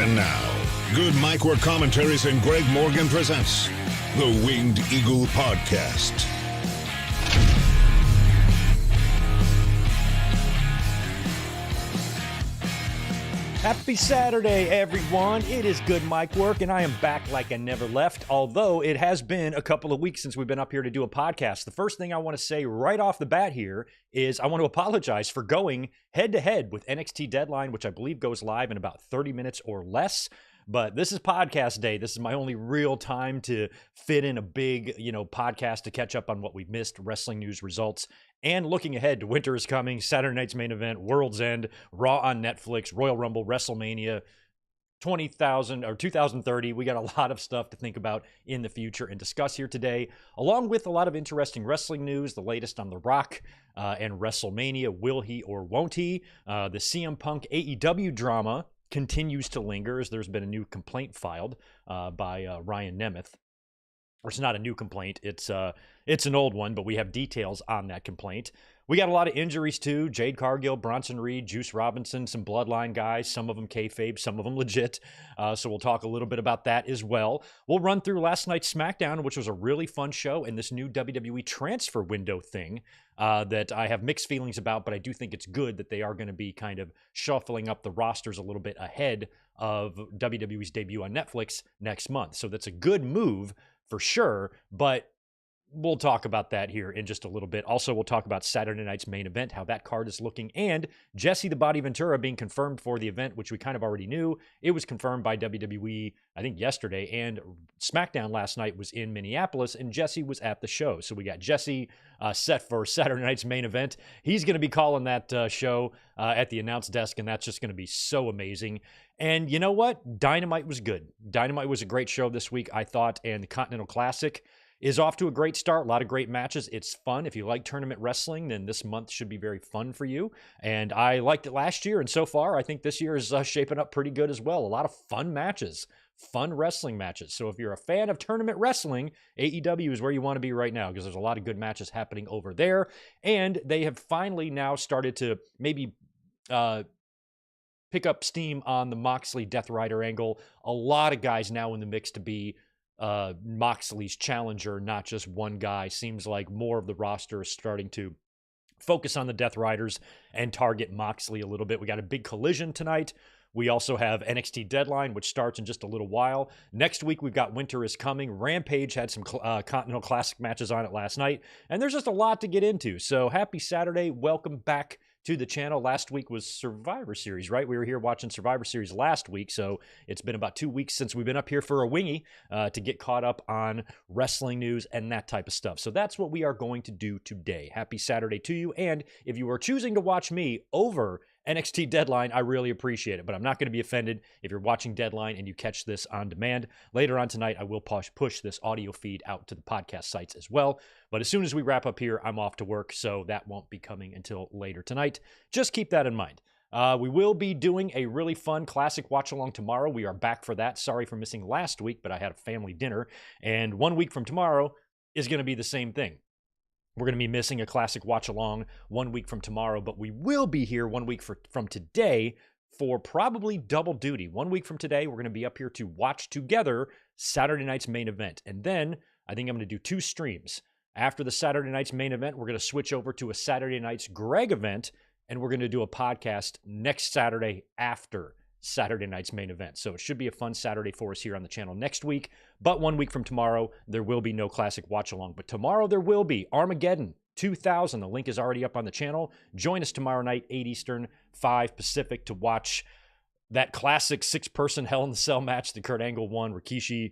And now, Good Mike Work Commentaries and Greg Morgan presents the Winged Eagle Podcast. Happy Saturday, everyone. It is Good Mike Work, and I am back like I never left, although it has been a couple of weeks since we've been up here to do a podcast. The first thing I want to say right off the bat here is I want to apologize for going head-to-head with NXT Deadline, which I believe goes live in about 30 minutes or less. But this is podcast day. This is my only real time to fit in a big, podcast to catch up on what we've missed, wrestling news, results, and looking ahead to Winter is Coming, Saturday night's main event, World's End, Raw on Netflix, Royal Rumble, WrestleMania, 2030. We got a lot of stuff to think about in the future and discuss here today, along with a lot of interesting wrestling news, the latest on The Rock and WrestleMania. Will he or won't he? The CM Punk AEW drama continues to linger as there's been a new complaint filed by Ryan Nemeth. Or it's not a new complaint, it's an old one, but we have details on that complaint. We got a lot of injuries too. Jade Cargill, Bronson Reed, Juice Robinson, some Bloodline guys, some of them kayfabe, some of them legit. So we'll talk a little bit about that as well. We'll run through last night's SmackDown, which was a really fun show, and this new WWE transfer window thing that I have mixed feelings about, but I do think it's good that they are going to be kind of shuffling up the rosters a little bit ahead of WWE's debut on Netflix next month. So that's a good move for sure, but we'll talk about that here in just a little bit. Also, we'll talk about Saturday night's main event, how that card is looking, and Jesse the Body Ventura being confirmed for the event, which we kind of already knew. It was confirmed by WWE, I think, yesterday, and SmackDown last night was in Minneapolis, and Jesse was at the show. So we got Jesse set for Saturday night's main event. He's going to be calling that show at the announce desk, and that's just going to be so amazing. And you know what? Dynamite was good. Dynamite was a great show this week, I thought, and the Continental Classic is off to a great start. A lot of great matches. It's fun. If you like tournament wrestling, then this month should be very fun for you. And I liked it last year, and so far, I think this year is shaping up pretty good as well. A lot of fun matches, fun wrestling matches. So if you're a fan of tournament wrestling, AEW is where you want to be right now because there's a lot of good matches happening over there. And they have finally now started to maybe pick up steam on the Moxley Death Rider angle. A lot of guys now in the mix to be Moxley's challenger, not just one guy. Seems like more of the roster is starting to focus on the Death Riders and target Moxley a little bit. We got a big collision tonight. We also have NXT Deadline, which starts in just a little while. Next week, we've got Winter is Coming. Rampage had some Continental Classic matches on it last night, and there's just a lot to get into. So happy Saturday. Welcome back to the channel. Last week was Survivor Series, right? We were here watching Survivor Series last week, so it's been about 2 weeks since we've been up here for a wingy to get caught up on wrestling news and that type of stuff. So that's what we are going to do today. Happy Saturday to you, and if you are choosing to watch me over NXT Deadline, I really appreciate it, but I'm not going to be offended if you're watching Deadline and you catch this on demand. Later on tonight, I will push this audio feed out to the podcast sites as well, but as soon as we wrap up here, I'm off to work, so that won't be coming until later tonight. Just keep that in mind. We will be doing a really fun classic watch-along tomorrow. We are back for that. Sorry for missing last week, but I had a family dinner, and 1 week from tomorrow is going to be the same thing. We're going to be missing a classic watch-along 1 week from tomorrow, but we will be here 1 week from today for probably double duty. 1 week from today, we're going to be up here to watch together Saturday night's main event. And then I think I'm going to do 2 streams. After the Saturday night's main event, we're going to switch over to a Saturday night's Greg event, and we're going to do a podcast next Saturday after Saturday night's main event. So it should be a fun Saturday for us here on the channel next week. But 1 week from tomorrow, there will be no classic watch along. But tomorrow there will be Armageddon 2000. The link is already up on the channel. Join us tomorrow night, 8 Eastern, 5 Pacific, to watch that classic 6-person Hell in the Cell match that Kurt Angle won. Rikishi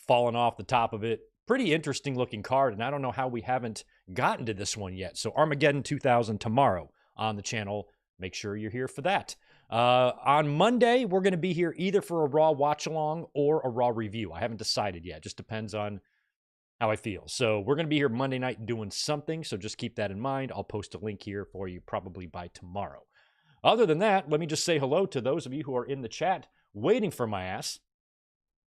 falling off the top of it. Pretty interesting looking card, and I don't know how we haven't gotten to this one yet. So Armageddon 2000 tomorrow on the channel. Make sure you're here for that. On Monday, we're going to be here either for a Raw watch-along or a Raw review. I haven't decided yet. Just depends on how I feel. So we're going to be here Monday night doing something, so just keep that in mind. I'll post a link here for you probably by tomorrow. Other than that, let me just say hello to those of you who are in the chat waiting for my ass.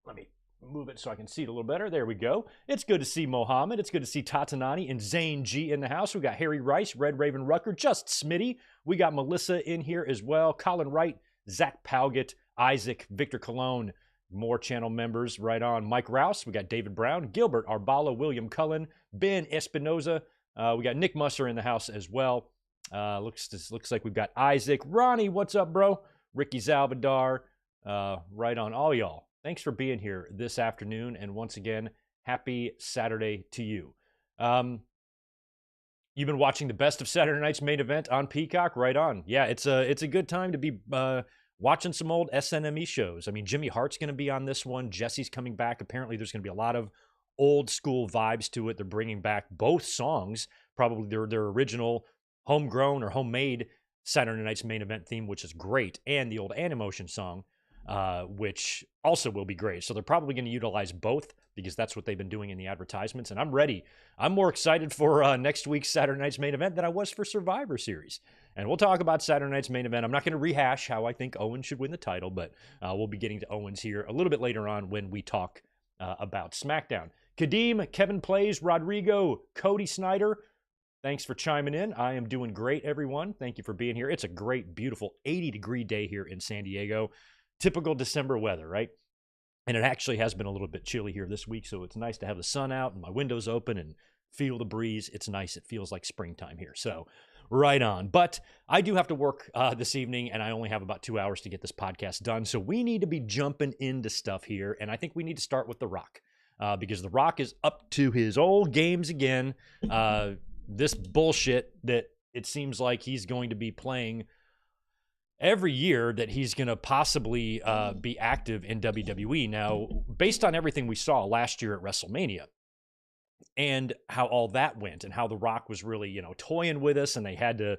Let me move it so I can see it a little better. There we go. It's good to see Mohammed. It's good to see Tatanani and Zane G in the house. We got Harry Rice, Red Raven Rucker, Just Smitty. We got Melissa in here as well. Colin Wright, Zach Palgett, Isaac, Victor Colon, more channel members. Right on. Mike Rouse. We got David Brown, Gilbert Arbala, William Cullen, Ben Espinoza. We got Nick Musser in the house as well. Looks like we've got Isaac. Ronnie, what's up, bro? Ricky Zalvadar. Right on. All y'all. Thanks for being here this afternoon. And once again, happy Saturday to you. You've been watching the best of Saturday night's main event on Peacock? Right on. Yeah, it's a good time to be watching some old SNME shows. I mean, Jimmy Hart's going to be on this one. Jesse's coming back. Apparently, there's going to be a lot of old school vibes to it. They're bringing back both songs, probably their original homegrown or homemade Saturday night's main event theme, which is great, and the old Animotion song, which also will be great. So they're probably going to utilize both because that's what they've been doing in the advertisements. And I'm ready. I'm more excited for next week's Saturday night's main event than I was for Survivor Series. And we'll talk about Saturday night's main event. I'm not going to rehash how I think Owen should win the title, but we'll be getting to Owens here a little bit later on when we talk about SmackDown. Kadeem, Kevin Plays, Rodrigo, Cody Snyder, thanks for chiming in. I am doing great, everyone. Thank you for being here. It's a great, beautiful 80-degree day here in San Diego. Typical December weather, right? And it actually has been a little bit chilly here this week, so it's nice to have the sun out and my windows open and feel the breeze. It's nice. It feels like springtime here. So right on. But I do have to work this evening, and I only have about 2 hours to get this podcast done. So we need to be jumping into stuff here, and I think we need to start with The Rock. Because The Rock is up to his old games again. This bullshit that it seems like he's going to be playing every year that he's going to possibly be active in WWE. Now, based on everything we saw last year at WrestleMania and how all that went and how The Rock was really, toying with us, and they had to,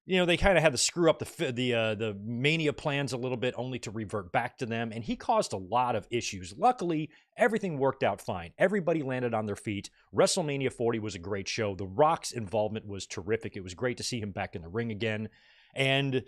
they kind of had to screw up the Mania plans a little bit only to revert back to them. And he caused a lot of issues. Luckily, everything worked out fine. Everybody landed on their feet. WrestleMania 40 was a great show. The Rock's involvement was terrific. It was great to see him back in the ring again. And,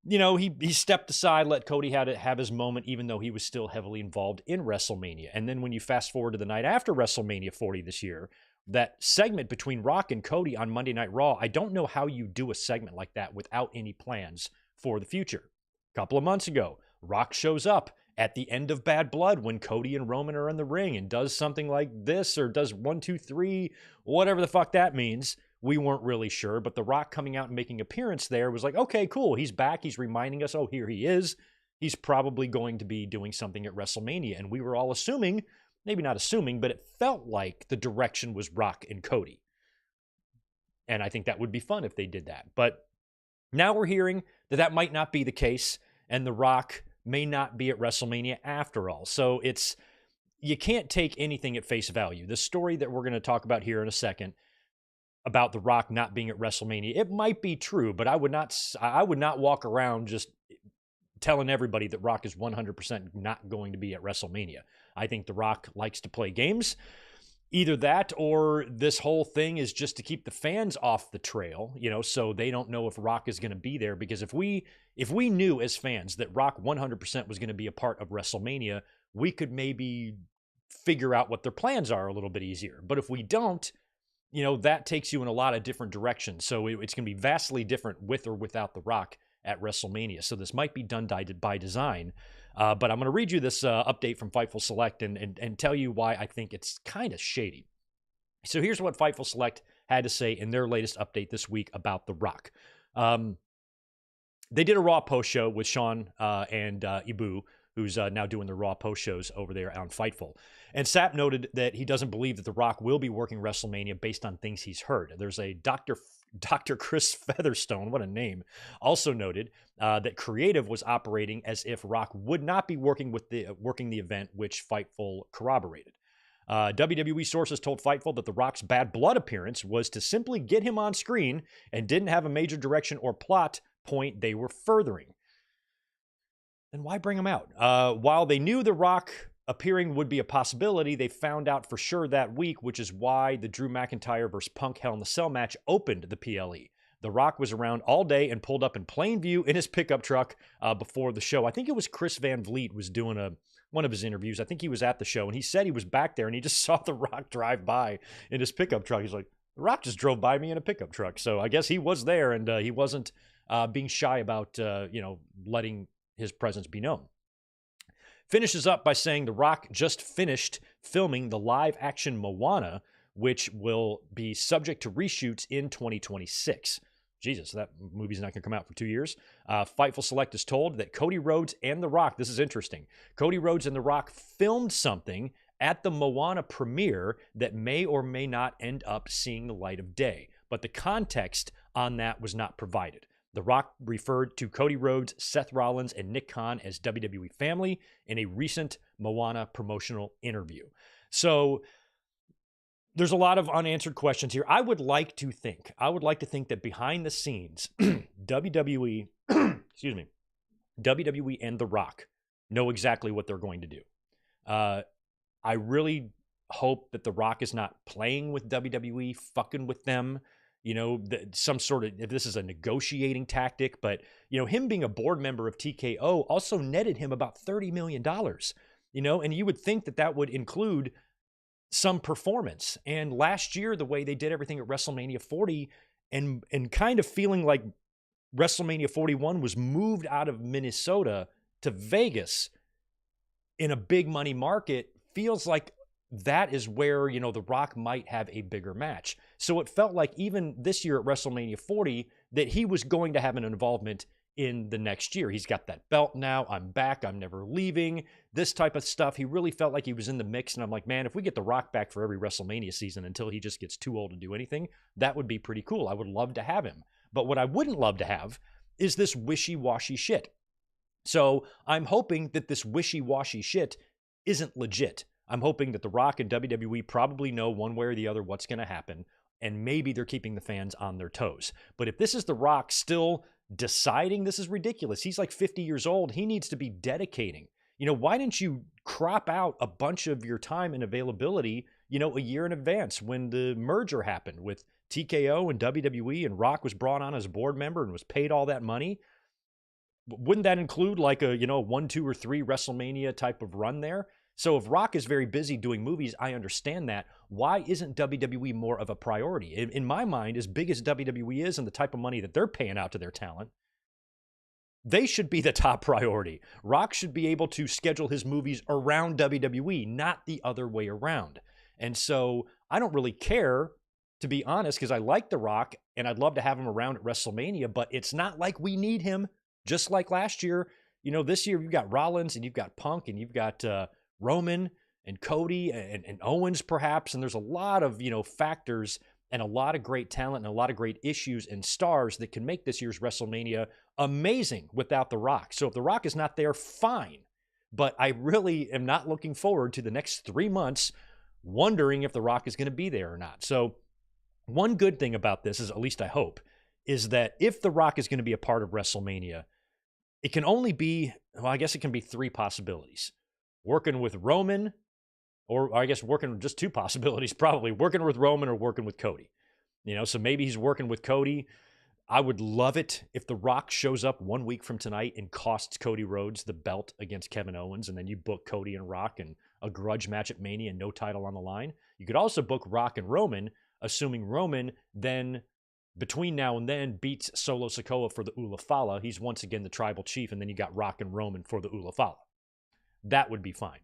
he stepped aside, let Cody have his moment, even though he was still heavily involved in WrestleMania. And then when you fast forward to the night after WrestleMania 40 this year, that segment between Rock and Cody on Monday Night Raw, I don't know how you do a segment like that without any plans for the future. A couple of months ago, Rock shows up at the end of Bad Blood when Cody and Roman are in the ring and does something like this or does 1, 2, 3, whatever the fuck that means. We weren't really sure, but The Rock coming out and making an appearance there was like, okay, cool. He's back. He's reminding us, oh, here he is. He's probably going to be doing something at WrestleMania. And we were all assuming, maybe not assuming, but it felt like the direction was Rock and Cody. And I think that would be fun if they did that. But now we're hearing that might not be the case, and The Rock may not be at WrestleMania after all. So you can't take anything at face value. The story that we're going to talk about here in a second about The Rock not being at WrestleMania, it might be true, but I would not walk around just telling everybody that Rock is 100% not going to be at WrestleMania. I think The Rock likes to play games. Either that or this whole thing is just to keep the fans off the trail, so they don't know if Rock is going to be there. Because if we knew as fans that Rock 100% was going to be a part of WrestleMania, we could maybe figure out what their plans are a little bit easier. But if we don't, that takes you in a lot of different directions. So it's going to be vastly different with or without The Rock at WrestleMania. So this might be done by design. But I'm going to read you this update from Fightful Select and tell you why I think it's kind of shady. So here's what Fightful Select had to say in their latest update this week about The Rock. They did a Raw post show with Sean and Ibu, who's now doing the Raw post shows over there on Fightful. And Sapp noted that he doesn't believe that The Rock will be working WrestleMania based on things he's heard. There's a Dr. Chris Featherstone, what a name, also noted that creative was operating as if Rock would not be working the event, which Fightful corroborated. WWE sources told Fightful that The Rock's Bad Blood appearance was to simply get him on screen and didn't have a major direction or plot point they were furthering. Then why bring him out? While they knew The Rock appearing would be a possibility, they found out for sure that week, which is why the Drew McIntyre versus Punk Hell in the Cell match opened the PLE. The Rock was around all day and pulled up in plain view in his pickup truck before the show. I think it was Chris Van Vliet was doing one of his interviews. I think he was at the show, and he said he was back there, and he just saw The Rock drive by in his pickup truck. He's like, The Rock just drove by me in a pickup truck. So I guess he was there, and he wasn't being shy about letting his presence be known. Finishes up by saying The Rock just finished filming the live-action Moana, which will be subject to reshoots in 2026. Jesus, that movie's not going to come out for 2 years. Fightful Select is told that Cody Rhodes and The Rock, this is interesting, Cody Rhodes and The Rock filmed something at the Moana premiere that may or may not end up seeing the light of day. But the context on that was not provided. The Rock referred to Cody Rhodes, Seth Rollins, and Nick Khan as WWE family in a recent Moana promotional interview. So there's a lot of unanswered questions here. I would like to think that behind the scenes, WWE, excuse me, WWE and The Rock know exactly what they're going to do. I really hope that The Rock is not playing with WWE, fucking with them. You know, some sort of, if this is a negotiating tactic, but, you know, him being a board member of TKO also netted him about $30 million, you know, and you would think that that would include some performance. And last year, the way they did everything at WrestleMania 40 and kind of feeling like WrestleMania 41 was moved out of Minnesota to Vegas in a big money market, feels like that is where, you know, The Rock might have a bigger match. So it felt like even this year at WrestleMania 40 that he was going to have an involvement in the next year. He's got that belt now. I'm back. I'm never leaving. This type of stuff. He really felt like he was in the mix. And I'm like, man, if we get The Rock back for every WrestleMania season until he just gets too old to do anything, that would be pretty cool. I would love to have him. But what I wouldn't love to have is this wishy-washy shit. So I'm hoping that this wishy-washy shit isn't legit. I'm hoping that The Rock and WWE probably know one way or the other what's going to happen, and maybe they're keeping the fans on their toes. But if this is The Rock still deciding, this is ridiculous. He's like 50 years old. He needs to be dedicating. You know, why didn't you crop out a bunch of your time and availability, you know, a year in advance when the merger happened with TKO and WWE and Rock was brought on as a board member and was paid all that money? Wouldn't that include like a, you know, 1, 2, or 3 WrestleMania type of run there? So if Rock is very busy doing movies, I understand that. Why isn't WWE more of a priority? In my mind, as big as WWE is and the type of money that they're paying out to their talent, they should be the top priority. Rock should be able to schedule his movies around WWE, not the other way around. And so I don't really care, to be honest, because I like The Rock and I'd love to have him around at WrestleMania, but it's not like we need him just like last year. You know, this year you've got Rollins and you've got Punk and you've got Roman and Cody and Owens perhaps, and there's a lot of, you know, factors and a lot of great talent and a lot of great issues and stars that can make this year's WrestleMania amazing without The Rock. So if The Rock is not there, fine. But I really am not looking forward to the next 3 months wondering if The Rock is going to be there or not. So one good thing about this is, at least I hope, is that if The Rock is going to be a part of WrestleMania, it can only be, well, I guess it can be 3 possibilities. Working with Roman, or I guess working with just 2 possibilities, probably working with Roman or working with Cody. You know, so maybe he's working with Cody. I would love it if The Rock shows up 1 week from tonight and costs Cody Rhodes the belt against Kevin Owens, and then you book Cody and Rock and a grudge match at Mania and no title on the line. You could also book Rock and Roman, assuming Roman then, between now and then, beats Solo Sikoa for the Ulafala. He's once again the tribal chief, and then you got Rock and Roman for the Ulafala. That would be fine.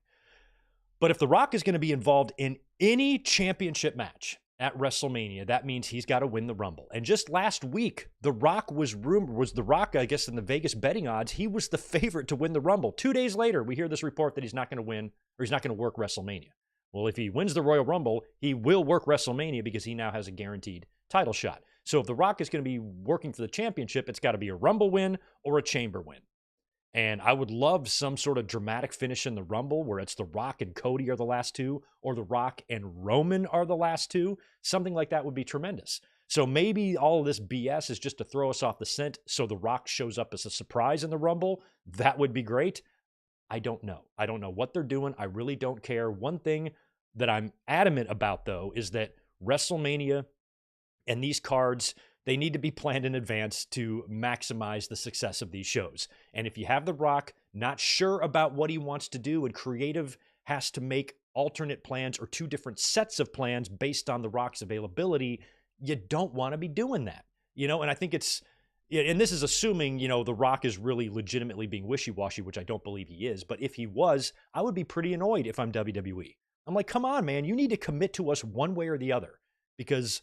But if The Rock is going to be involved in any championship match at WrestleMania, that means he's got to win the Rumble. And just last week, The Rock was The Rock, I guess, in the Vegas betting odds, he was the favorite to win the Rumble. 2 days later, we hear this report that he's not going to win, or he's not going to work WrestleMania. Well, if he wins the Royal Rumble, he will work WrestleMania because he now has a guaranteed title shot. So if The Rock is going to be working for the championship, it's got to be a Rumble win or a Chamber win. And I would love some sort of dramatic finish in the Rumble where it's The Rock and Cody are the last 2, or The Rock and Roman are the last 2. Something like that would be tremendous. So maybe all of this BS is just to throw us off the scent so The Rock shows up as a surprise in the Rumble. That would be great. I don't know. I don't know what they're doing. I really don't care. One thing that I'm adamant about, though, is that WrestleMania and these cards, they need to be planned in advance to maximize the success of these shows. And if you have The Rock not sure about what he wants to do and creative has to make alternate plans or 2 different sets of plans based on The Rock's availability, you don't want to be doing that. You know, and I think it's Yeah, and this is assuming, The Rock is really legitimately being wishy-washy, which I don't believe he is. But if he was, I would be pretty annoyed if I'm WWE. I'm like, come on, man, you need to commit to us one way or the other, because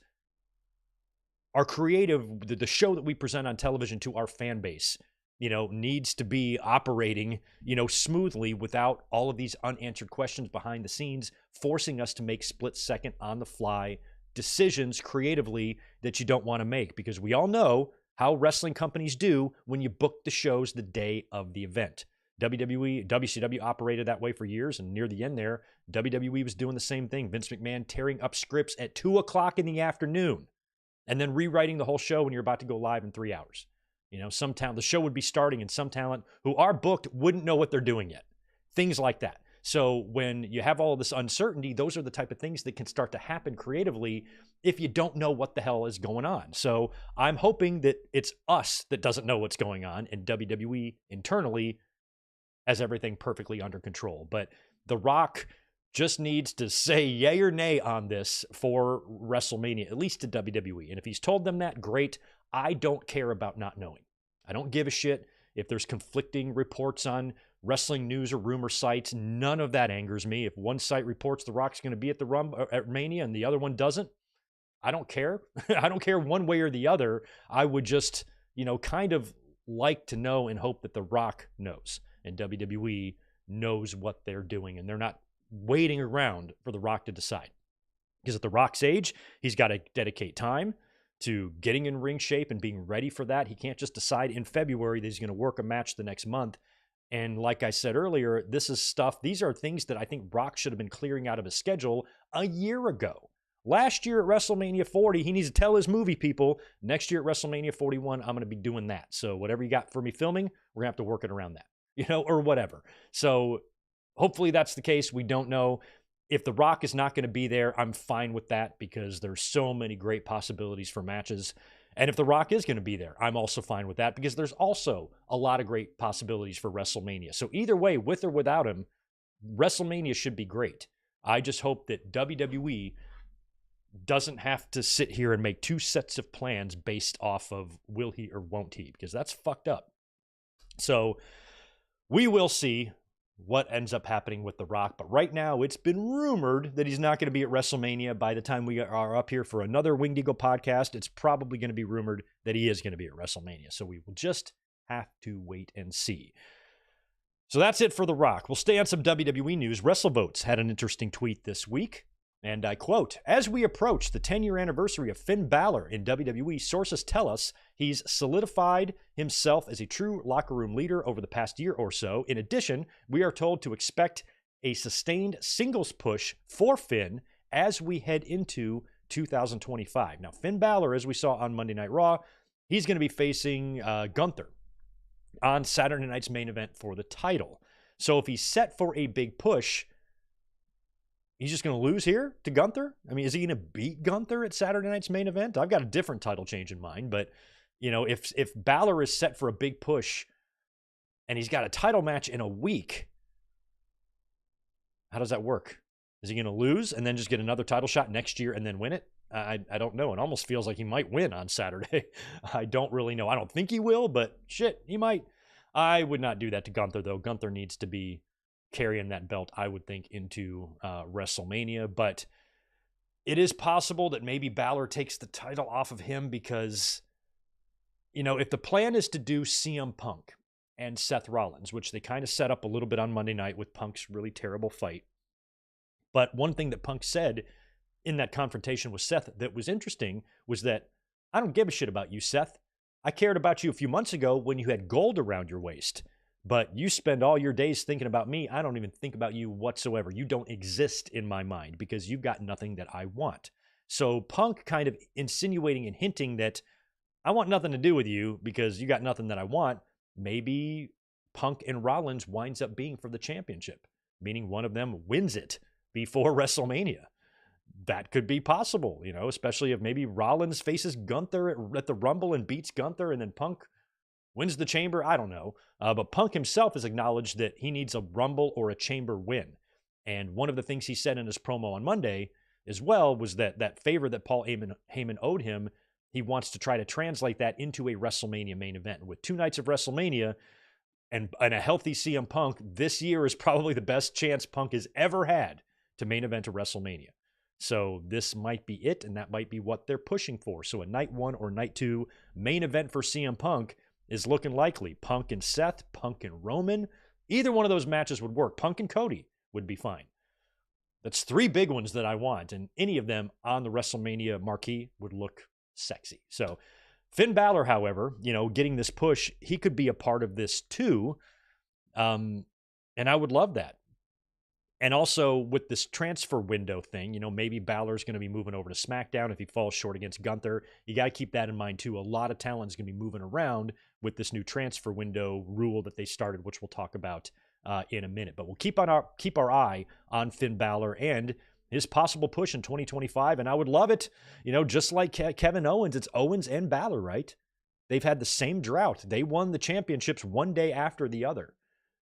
our creative, the show that we present on television to our fan base, needs to be operating, smoothly without all of these unanswered questions behind the scenes, forcing us to make split-second, on-the-fly decisions creatively that you don't want to make, because we all know how wrestling companies do when you book the shows the day of the event. WWE, WCW operated that way for years, and near the end there, WWE was doing the same thing. Vince McMahon tearing up scripts at 2 o'clock in the afternoon and then rewriting the whole show when you're about to go live in 3 hours. Some talent, the show would be starting, and some talent who are booked wouldn't know what they're doing yet. Things like that. So when you have all this uncertainty, those are the type of things that can start to happen creatively if you don't know what the hell is going on. So I'm hoping that it's us that doesn't know what's going on, and WWE internally has everything perfectly under control. But The Rock just needs to say yay or nay on this for WrestleMania, at least to WWE. And if he's told them that, great. I don't care about not knowing. I don't give a shit if there's conflicting reports on wrestling news or rumor sites. None of that angers me. If one site reports The Rock's going to be at the at Mania and the other one doesn't, I don't care. I don't care one way or the other. I would just, kind of like to know and hope that The Rock knows and WWE knows what they're doing, and they're not waiting around for The Rock to decide. Because at The Rock's age, he's got to dedicate time to getting in ring shape and being ready for that. He can't just decide in February that he's going to work a match the next month. And like I said earlier, these are things that I think Rock should have been clearing out of his schedule a year ago. Last year at WrestleMania 40, he needs to tell his movie people, next year at WrestleMania 41, I'm going to be doing that. So whatever you got for me filming, we're going to have to work it around that, or whatever. So hopefully that's the case. We don't know. If The Rock is not going to be there, I'm fine with that, because there's so many great possibilities for matches. And if The Rock is going to be there, I'm also fine with that, because there's also a lot of great possibilities for WrestleMania. So either way, with or without him, WrestleMania should be great. I just hope that WWE doesn't have to sit here and make 2 sets of plans based off of will he or won't he, because that's fucked up. So we will see what ends up happening with The Rock. But right now, it's been rumored that he's not going to be at WrestleMania. By the time we are up here for another Winged Eagle podcast, it's probably going to be rumored that he is going to be at WrestleMania. So we will just have to wait and see. So that's it for The Rock. We'll stay on some WWE news. WrestleVotes had an interesting tweet this week. And I quote, "As we approach the 10-year anniversary of Finn Balor in WWE, sources tell us he's solidified himself as a true locker room leader over the past year or so. In addition, we are told to expect a sustained singles push for Finn as we head into 2025. Now, Finn Balor, as we saw on Monday Night Raw, he's going to be facing Gunther on Saturday night's main event for the title. So if he's set for a big push, he's just going to lose here to Gunther? I mean, is he going to beat Gunther at Saturday night's main event? I've got a different title change in mind, but if Balor is set for a big push and he's got a title match in a week, how does that work? Is he going to lose and then just get another title shot next year and then win it? I don't know. It almost feels like he might win on Saturday. I don't really know. I don't think he will, but shit, he might. I would not do that to Gunther, though. Gunther needs to be carrying that belt, I would think, into WrestleMania. But it is possible that maybe Balor takes the title off of him because, if the plan is to do CM Punk and Seth Rollins, which they kind of set up a little bit on Monday night with Punk's really terrible fight. But one thing that Punk said in that confrontation with Seth that was interesting was that, I don't give a shit about you, Seth. I cared about you a few months ago when you had gold around your waist. But you spend all your days thinking about me. I don't even think about you whatsoever. You don't exist in my mind because you've got nothing that I want. So Punk kind of insinuating and hinting that I want nothing to do with you because you got nothing that I want. Maybe Punk and Rollins winds up being for the championship, meaning one of them wins it before WrestleMania. That could be possible, especially if maybe Rollins faces Gunther at the Rumble and beats Gunther, and then Punk wins the Chamber. I don't know. But Punk himself has acknowledged that he needs a Rumble or a Chamber win. And one of the things he said in his promo on Monday as well was that favor that Paul Heyman owed him he wants to try to translate that into a WrestleMania main event. With 2 nights of WrestleMania and a healthy CM Punk, this year is probably the best chance Punk has ever had to main event a WrestleMania. So this might be it, and that might be what they're pushing for. So a night 1 or night 2 main event for CM Punk is looking likely. Punk and Seth, Punk and Roman, either one of those matches would work. Punk and Cody would be fine. That's 3 big ones that I want, and any of them on the WrestleMania marquee would look sexy. So Finn Balor, however, getting this push, he could be a part of this too, and I would love that. And also with this transfer window thing, maybe Balor's going to be moving over to SmackDown if he falls short against Gunther. You got to keep that in mind too. A lot of talent is going to be moving around with this new transfer window rule that they started, which we'll talk about in a minute. But we'll keep our eye on Finn Balor and his possible push in 2025. And I would love it, just like Kevin Owens, it's Owens and Balor, right? They've had the same drought. They won the championships one day after the other.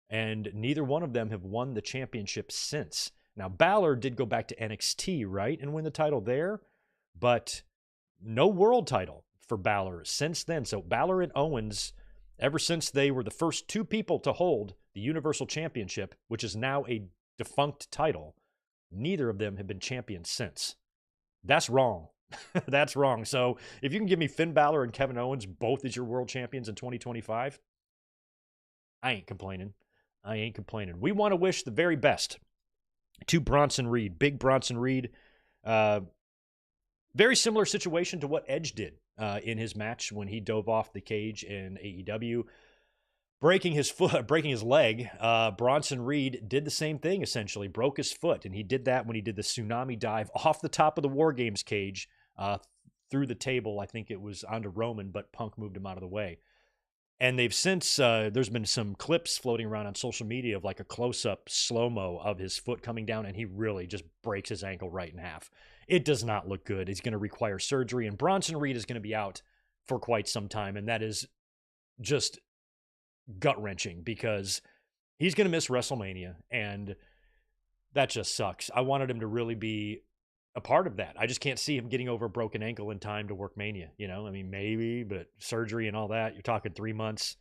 And neither one of them have won the championship since. Now, Balor did go back to NXT, right, and win the title there, but no world title for Balor since then. So Balor and Owens, ever since they were the first 2 people to hold the Universal Championship, which is now a defunct title, neither of them have been champions since. That's wrong. That's wrong. So if you can give me Finn Balor and Kevin Owens both as your world champions in 2025, I ain't complaining. We want to wish the very best to Bronson Reed, big Bronson Reed. Very similar situation to what Edge did in his match when he dove off the cage in AEW, breaking his leg. Bronson Reed did the same thing, essentially, broke his foot, and he did that when he did the tsunami dive off the top of the War Games cage through the table. I think it was onto Roman, but Punk moved him out of the way. And they've since, there's been some clips floating around on social media of like a close-up slow-mo of his foot coming down, and he really just breaks his ankle right in half. It does not look good. He's going to require surgery, and Bronson Reed is going to be out for quite some time, and that is just gut-wrenching because he's going to miss WrestleMania, and that just sucks. I wanted him to really be a part of that. I just can't see him getting over a broken ankle in time to work Mania. Maybe, but surgery and all that, you're talking 3 months.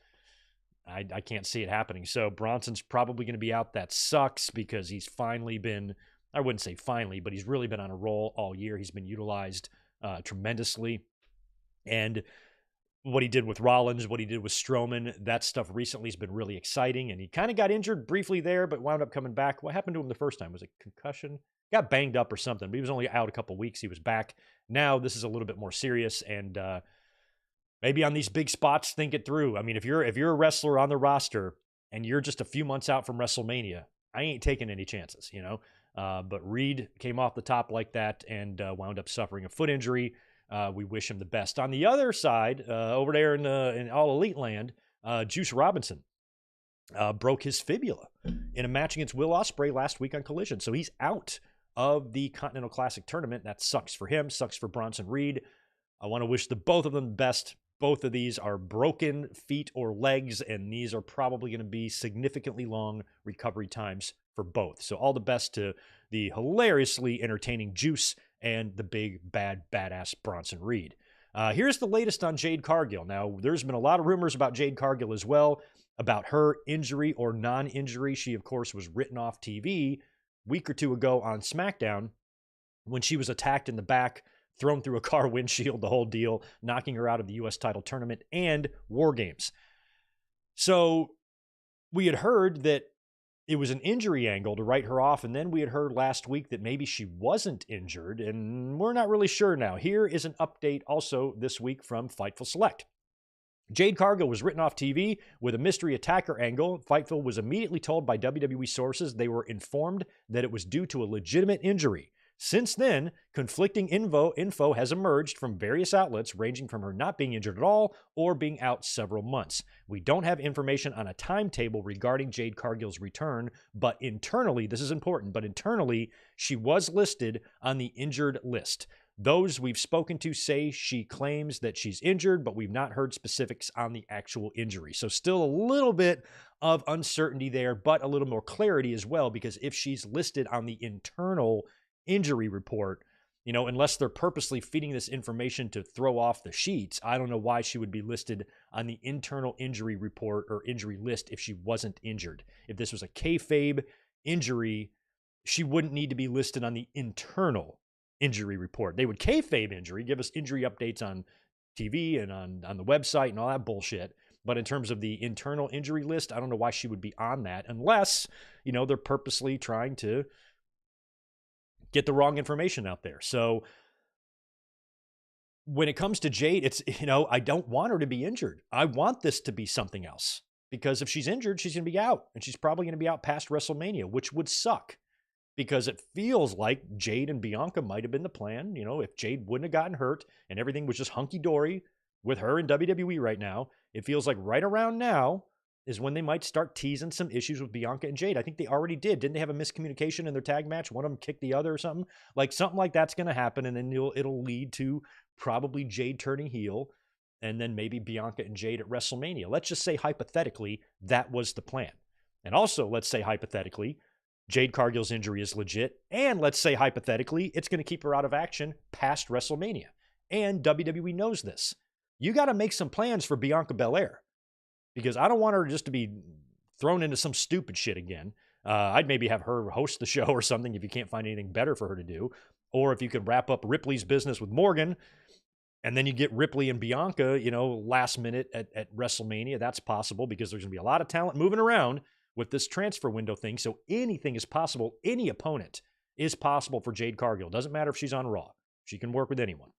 I can't see it happening. So Bronson's probably going to be out. That sucks because he's finally been, I wouldn't say finally, but he's really been on a roll all year. He's been utilized tremendously. And what he did with Rollins, what he did with Strowman, that stuff recently has been really exciting. And he kind of got injured briefly there, but wound up coming back. What happened to him the first time? Was it concussion? Got banged up or something, but he was only out a couple weeks. He was back. Now this is a little bit more serious, and maybe on these big spots, think it through. I mean, if you're a wrestler on the roster and you're just a few months out from WrestleMania, I ain't taking any chances, But Reed came off the top like that and wound up suffering a foot injury. We wish him the best. On the other side, over there in All Elite Land, Juice Robinson broke his fibula in a match against Will Ospreay last week on Collision. So he's out of the Continental Classic tournament. That sucks for him, sucks for Bronson Reed. I want to wish the both of them the best. Both of these are broken feet or legs, and these are probably going to be significantly long recovery times for both. So all the best to the hilariously entertaining Juice and the big, badass Bronson Reed. Here's the latest on Jade Cargill. Now, there's been a lot of rumors about Jade Cargill as well, about her injury or non-injury. She, of course, was written off TV a week or 2 ago on SmackDown when she was attacked in the back, thrown through a car windshield, the whole deal, knocking her out of the U.S. title tournament and War Games. So we had heard that it was an injury angle to write her off, and then we had heard last week that maybe she wasn't injured, and we're not really sure now. Here is an update also this week from Fightful Select. Jade Cargill was written off TV with a mystery attacker angle. Fightful was immediately told by WWE sources they were informed that it was due to a legitimate injury. Since then, conflicting info has emerged from various outlets, ranging from her not being injured at all or being out several months. We don't have information on a timetable regarding Jade Cargill's return, but internally, this is important, but internally, she was listed on the injured list. Those we've spoken to say she claims that she's injured, but we've not heard specifics on the actual injury. So still a little bit of uncertainty there, but a little more clarity as well, because if she's listed on the internal injury report, Unless they're purposely feeding this information to throw off the sheets, I don't know why she would be listed on the internal injury report or injury list if she wasn't injured. If this was a kayfabe injury, she wouldn't need to be listed on the internal injury report. They would kayfabe injury, give us injury updates on TV and on the website and all that bullshit. But in terms of the internal injury list, I don't know why she would be on that unless, they're purposely trying to get the wrong information out there. So when it comes to Jade, it's, I don't want her to be injured. I want this to be something else, because if she's injured, she's going to be out, and she's probably going to be out past WrestleMania, which would suck, because it feels like Jade and Bianca might have been the plan. If Jade wouldn't have gotten hurt and everything was just hunky-dory with her in WWE right now, it feels like right around now is when they might start teasing some issues with Bianca and Jade. I think they already did. Didn't they have a miscommunication in their tag match? One of them kicked the other or something? Something like that's going to happen, and then it'll lead to probably Jade turning heel, and then maybe Bianca and Jade at WrestleMania. Let's just say hypothetically that was the plan. And also, let's say hypothetically, Jade Cargill's injury is legit, and let's say hypothetically it's going to keep her out of action past WrestleMania. And WWE knows this. You got to make some plans for Bianca Belair, because I don't want her just to be thrown into some stupid shit again. I'd maybe have her host the show or something if you can't find anything better for her to do. Or if you could wrap up Ripley's business with Morgan, and then you get Ripley and Bianca, last minute at WrestleMania. That's possible, because there's going to be a lot of talent moving around with this transfer window thing. So anything is possible. Any opponent is possible for Jade Cargill. Doesn't matter if she's on Raw. She can work with anyone.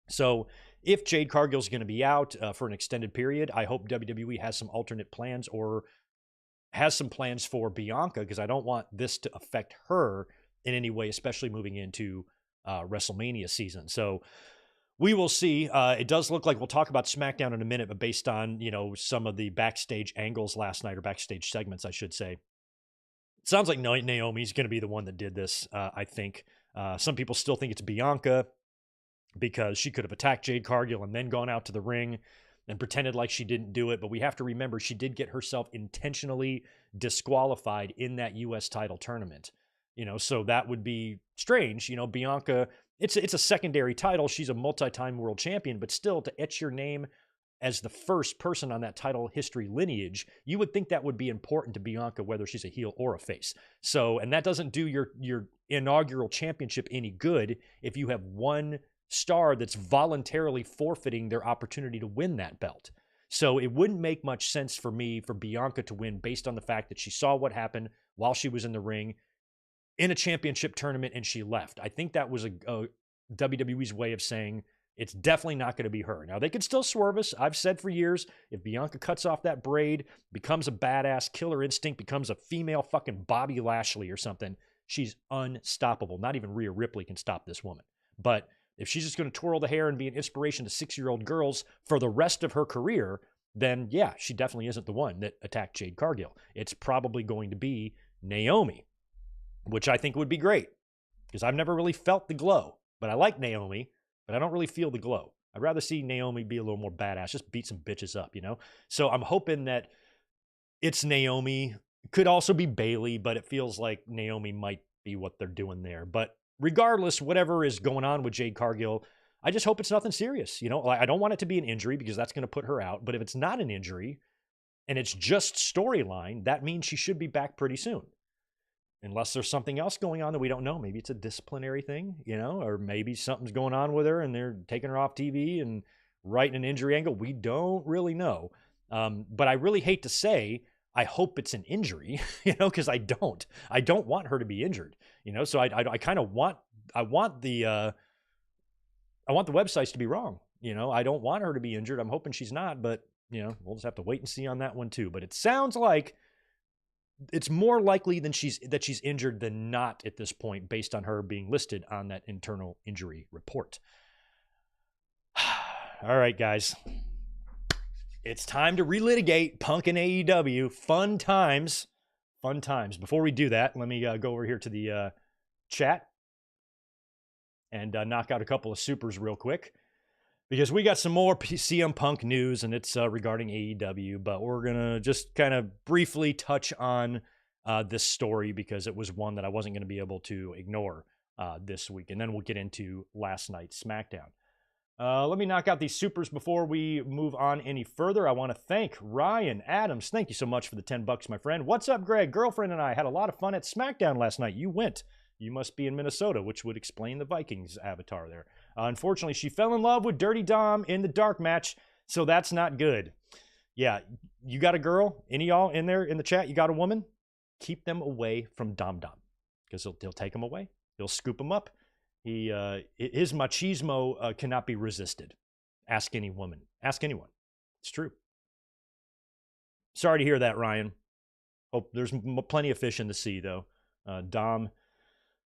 So if Jade Cargill's going to be out for an extended period, I hope WWE has some alternate plans, or has some plans for Bianca, because I don't want this to affect her in any way, especially moving into WrestleMania season. So we will see. It does look like, we'll talk about SmackDown in a minute, but based on, some of the backstage angles last night, or backstage segments, I should say, it sounds like Naomi's going to be the one that did this, I think. Some people still think it's Bianca, because she could have attacked Jade Cargill and then gone out to the ring and pretended like she didn't do it. But we have to remember, she did get herself intentionally disqualified in that U.S. title tournament. So that would be strange. Bianca, it's a secondary title. She's a multi-time world champion, but still, to etch your name as the first person on that title history lineage, you would think that would be important to Bianca, whether she's a heel or a face. So, and that doesn't do your inaugural championship any good if you have one star that's voluntarily forfeiting their opportunity to win that belt. So it wouldn't make much sense for me for Bianca to win, based on the fact that she saw what happened while she was in the ring in a championship tournament and she left. I think that was a WWE's way of saying it's definitely not going to be her. Now, they could still swerve us. I've said for years, if Bianca cuts off that braid, becomes a badass, Killer Instinct, becomes a female fucking Bobby Lashley or something, she's unstoppable. Not even Rhea Ripley can stop this woman. But if she's just going to twirl the hair and be an inspiration to 6-year-old girls for the rest of her career, then yeah, she definitely isn't the one that attacked Jade Cargill. It's probably going to be Naomi, which I think would be great, because I've never really felt the glow. But I like Naomi, but I don't really feel the glow. I'd rather see Naomi be a little more badass, just beat some bitches up, So I'm hoping that it's Naomi. Could also be Bayley, but it feels like Naomi might be what they're doing there. But regardless, whatever is going on with Jade Cargill, I just hope it's nothing serious. I don't want it to be an injury, because that's going to put her out. But if it's not an injury and it's just storyline, that means she should be back pretty soon. Unless there's something else going on that we don't know. Maybe it's a disciplinary thing, or maybe something's going on with her and they're taking her off TV and writing an injury angle. We don't really know. But I really hate to say, I hope it's an injury, because I don't want her to be injured, so I kind of want the websites to be wrong. I don't want her to be injured. I'm hoping she's not, but we'll just have to wait and see on that one too. But it sounds like it's more likely that she's injured than not at this point, based on her being listed on that internal injury report. All right, guys. It's time to relitigate Punk and AEW. Fun times. Before we do that, let me go over here to the chat and knock out a couple of supers real quick, because we got some more CM Punk news, and it's regarding AEW, but we're going to just kind of briefly touch on this story, because it was one that I wasn't going to be able to ignore this week. And then we'll get into last night's SmackDown. Let me knock out these supers before we move on any further. I want to thank Ryan Adams. Thank you so much for the $10, my friend. What's up, Greg? Girlfriend and I had a lot of fun at SmackDown last night. You went. You must be in Minnesota, which would explain the Vikings avatar there. Unfortunately, she fell in love with Dirty Dom in the dark match, so that's not good. Yeah, you got a girl? Any of y'all in there in the chat? You got a woman? Keep them away from Dom Dom, because he'll take them away. He'll scoop them up. His machismo cannot be resisted. Ask any woman. Ask anyone. It's true. Sorry to hear that, Ryan. Hope there's plenty of fish in the sea, though. Dom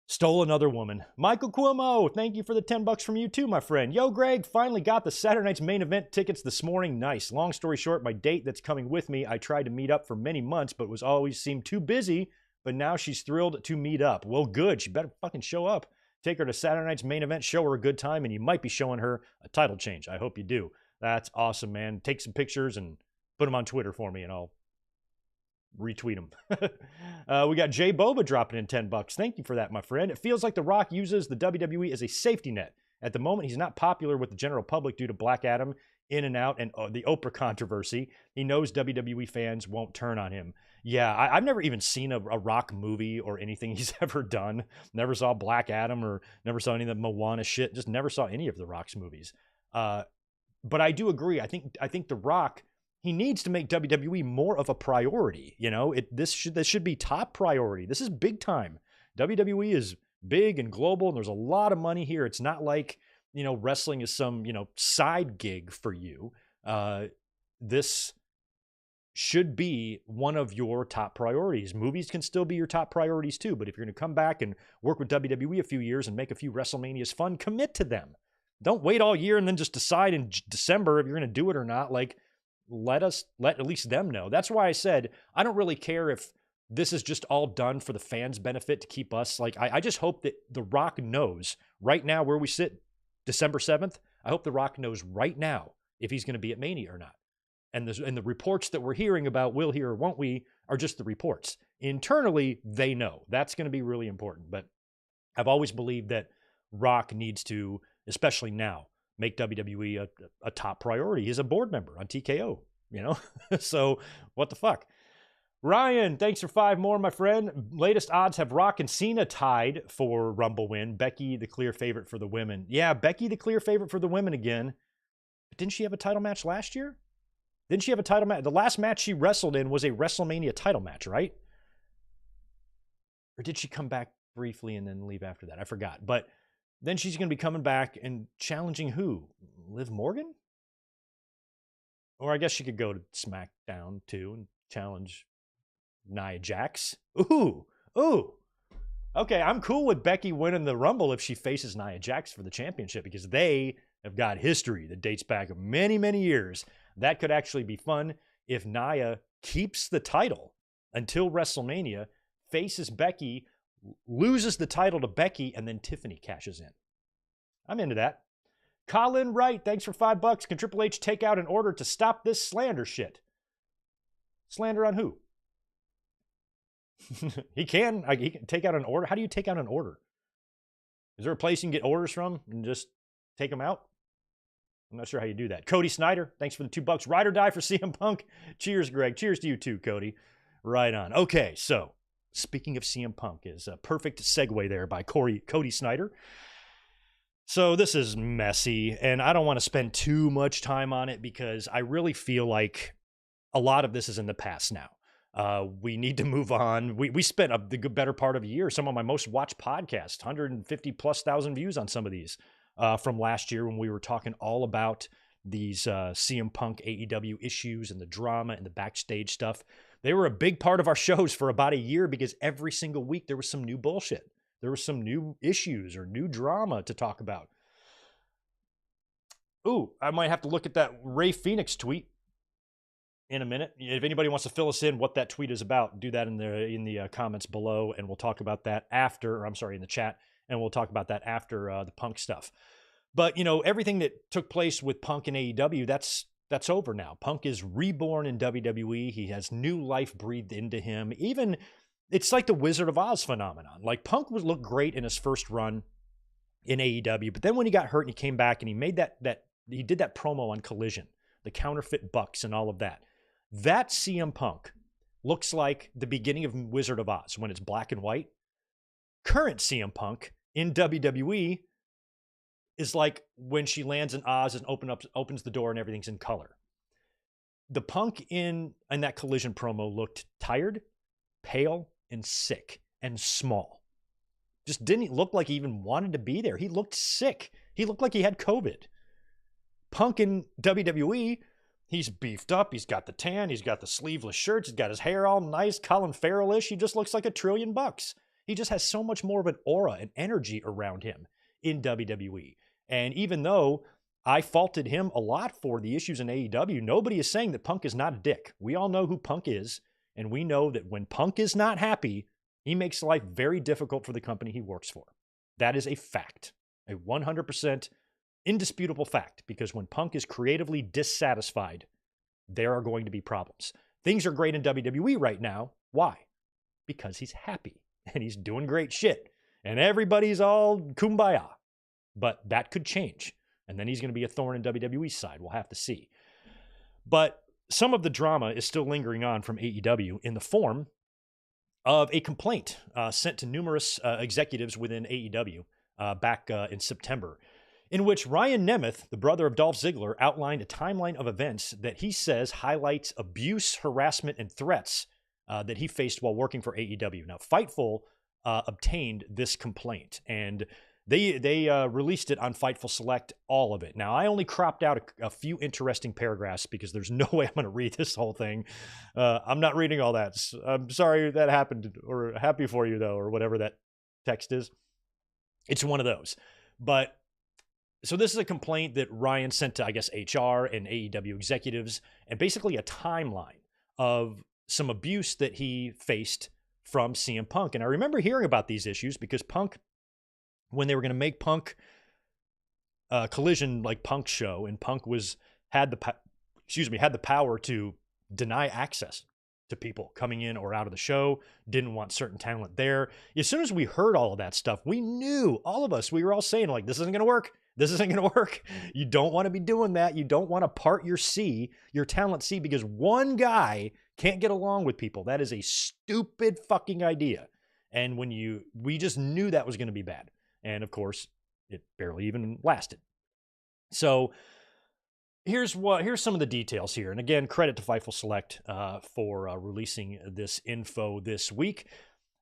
stole another woman. Michael Cuomo, thank you for the $10 from you too, my friend. Yo, Greg, finally got the Saturday night's main event tickets this morning. Nice. Long story short, my date that's coming with me, I tried to meet up for many months, but was always seemed too busy. But now she's thrilled to meet up. Well, good. She better fucking show up. Take her to Saturday night's main event, show her a good time, and you might be showing her a title change. I hope you do. That's awesome, man. Take some pictures and put them on Twitter for me, and I'll retweet them. We got Jay Boba dropping in $10. Thank you for that, my friend. It feels like The Rock uses the WWE as a safety net. At the moment, he's not popular with the general public due to Black Adam, In and Out, and the Oprah controversy. He knows WWE fans won't turn on him. Yeah, I've never even seen a Rock movie or anything he's ever done. Never saw Black Adam or never saw any of the Moana shit. Just never saw any of the Rock's movies. But I do agree. I think The Rock, he needs to make WWE more of a priority. You know, this should be top priority. This is big time. WWE is big and global, and there's a lot of money here. It's not like, you know, wrestling is some, you know, side gig for you. This should be one of your top priorities. Movies can still be your top priorities too, but if you're going to come back and work with WWE a few years and make a few WrestleManias fun, commit to them. Don't wait all year and then just decide in December if you're going to do it or not. Like, let at least them know. That's why I said I don't really care if this is just all done for the fans' benefit to keep us. Like, I just hope that The Rock knows right now where we sit, December 7th. I hope The Rock knows right now if he's going to be at Mania or not. And the reports that we're hearing about will he or won't we are just the reports. Internally, they know. That's going to be really important. But I've always believed that Rock needs to, especially now, make WWE a top priority. He's a board member on TKO, you know? So what the fuck? Ryan, thanks for 5 more, my friend. Latest odds have Rock and Cena tied for Rumble win. Becky, the clear favorite for the women. Yeah, Becky, the clear favorite for the women again. But didn't she have a title match last year? Didn't she have a title match? The last match she wrestled in was a WrestleMania title match, right? Or did she come back briefly and then leave after that? I forgot. But then she's going to be coming back and challenging who? Liv Morgan? Or I guess she could go to SmackDown too and challenge Nia Jax. Ooh. Okay, I'm cool with Becky winning the Rumble if she faces Nia Jax for the championship, because they have got history that dates back many, many years. That could actually be fun if Nia keeps the title until WrestleMania, faces Becky, loses the title to Becky, and then Tiffany cashes in. I'm into that. Colin Wright, thanks for $5. Can Triple H take out an order to stop this slander shit? Slander on who? He can take out an order. How do you take out an order? Is there a place you can get orders from and just take them out? I'm not sure how you do that. Cody Snyder, thanks for the $2. Ride or die for CM Punk. Cheers, Greg. Cheers to you too, Cody. Right on. Okay, so speaking of CM Punk, is a perfect segue there by Cody Snyder. So this is messy, and I don't want to spend too much time on it because I really feel like a lot of this is in the past now. We need to move on. We spent the better part of a year, some of my most watched podcasts, 150,000+ views on some of these from last year when we were talking all about these CM Punk AEW issues and the drama and the backstage stuff. They were a big part of our shows for about a year because every single week there was some new bullshit. There was some new issues or new drama to talk about. Ooh, I might have to look at that Ray Phoenix tweet in a minute. If anybody wants to fill us in what that tweet is about, do that in the comments below, and we'll talk about that after, or I'm sorry, in the chat, and we'll talk about that after the Punk stuff. But, you know, everything that took place with Punk and AEW, that's over now. Punk is reborn in WWE. He has new life breathed into him. Even it's like the Wizard of Oz phenomenon. Like Punk looked great in his first run in AEW, but then when he got hurt and he came back and he made he did that promo on Collision, the counterfeit bucks and all of that. That CM Punk looks like the beginning of Wizard of Oz when it's black and white. Current CM Punk in WWE is like when she lands in Oz and opens the door and everything's in color. The Punk in that Collision promo looked tired, pale, and sick and small. Just didn't look like he even wanted to be there. He looked sick. He looked like he had COVID. Punk in WWE, he's beefed up. He's got the tan. He's got the sleeveless shirts. He's got his hair all nice, Colin Farrell-ish. He just looks like $1 trillion. He just has so much more of an aura and energy around him in WWE. And even though I faulted him a lot for the issues in AEW, nobody is saying that Punk is not a dick. We all know who Punk is, and we know that when Punk is not happy, he makes life very difficult for the company he works for. That is a fact, a 100% indisputable fact, because when Punk is creatively dissatisfied, there are going to be problems. Things are great in WWE right now. Why? Because he's happy, and he's doing great shit, and everybody's all kumbaya. But that could change. And then he's going to be a thorn in WWE's side. We'll have to see. But some of the drama is still lingering on from AEW in the form of a complaint sent to numerous executives within AEW back in September, in which Ryan Nemeth, the brother of Dolph Ziggler, outlined a timeline of events that he says highlights abuse, harassment, and threats that he faced while working for AEW. Now, Fightful obtained this complaint, and they released it on Fightful Select, all of it. Now, I only cropped out a few interesting paragraphs because there's no way I'm going to read this whole thing. I'm not reading all that. I'm sorry that happened, or happy for you, though, or whatever that text is. It's one of those. But so this is a complaint that Ryan sent to, I guess, HR and AEW executives, and basically a timeline of some abuse that he faced from CM Punk. And I remember hearing about these issues because Punk, when they were going to make Punk Collision like Punk's show, and Punk had the power to deny access to people coming in or out of the show, didn't want certain talent there. As soon as we heard all of that stuff, we knew, all of us, we were all saying, like, this isn't going to work. This isn't going to work. You don't want to be doing that. You don't want to part your talent C, because one guy can't get along with people. That is a stupid fucking idea. And we just knew that was going to be bad. And of course, it barely even lasted. So here's some of the details here. And again, credit to Fightful Select for releasing this info this week.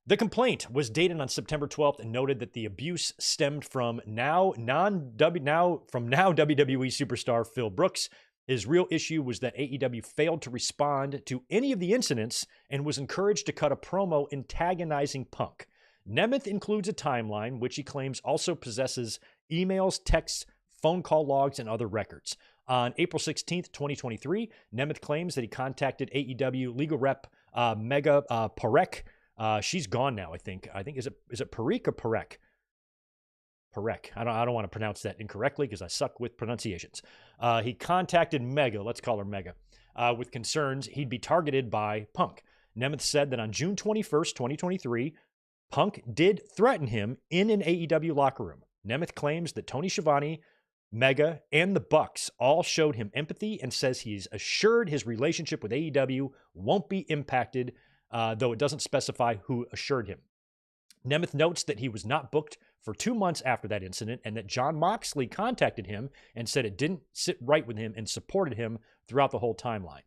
The complaint was dated on September 12th and noted that the abuse stemmed from now WWE superstar Phil Brooks. His real issue was that AEW failed to respond to any of the incidents and was encouraged to cut a promo antagonizing Punk. Nemeth includes a timeline, which he claims also possesses emails, texts, phone call logs, and other records. On April 16th, 2023, Nemeth claims that he contacted AEW legal rep Mega Parek. She's gone now, I think. Is it Parek or Parek? Parek. I don't want to pronounce that incorrectly because I suck with pronunciations. He contacted Mega, let's call her Mega, with concerns he'd be targeted by Punk. Nemeth said that on June 21st, 2023, Punk did threaten him in an AEW locker room. Nemeth claims that Tony Schiavone, Mega, and the Bucks all showed him empathy and says he's assured his relationship with AEW won't be impacted, though it doesn't specify who assured him. Nemeth notes that he was not booked for 2 months after that incident, and that Jon Moxley contacted him and said it didn't sit right with him and supported him throughout the whole timeline.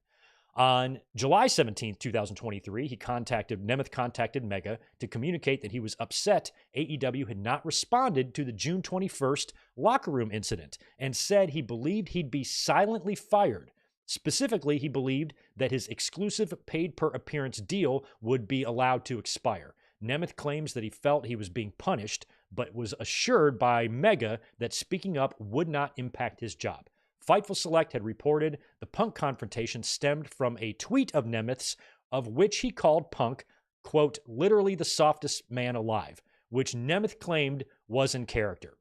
On July 17th, 2023, Nemeth contacted Mega to communicate that he was upset AEW had not responded to the June 21st locker room incident, and said he believed he'd be silently fired. Specifically, he believed that his exclusive paid-per-appearance deal would be allowed to expire. Nemeth claims that he felt he was being punished, but was assured by Mega that speaking up would not impact his job. Fightful Select had reported the Punk confrontation stemmed from a tweet of Nemeth's, of which he called Punk, quote, literally the softest man alive, which Nemeth claimed was in character.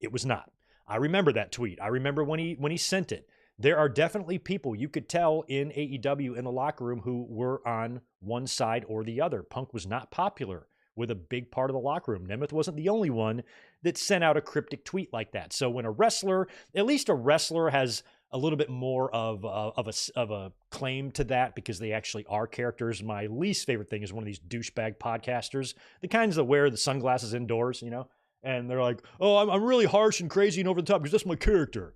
It was not. I remember that tweet. I remember when he sent it. there are definitely people you could tell in AEW in the locker room who were on one side or the other. Punk was not popular with a big part of the locker room. Nemeth wasn't the only one that sent out a cryptic tweet like that. So when a wrestler, at least a wrestler, has a little bit more of a claim to that because they actually are characters. My least favorite thing is one of these douchebag podcasters, the kinds that wear the sunglasses indoors, you know, and they're like, oh, I'm really harsh and crazy and over the top because that's my character.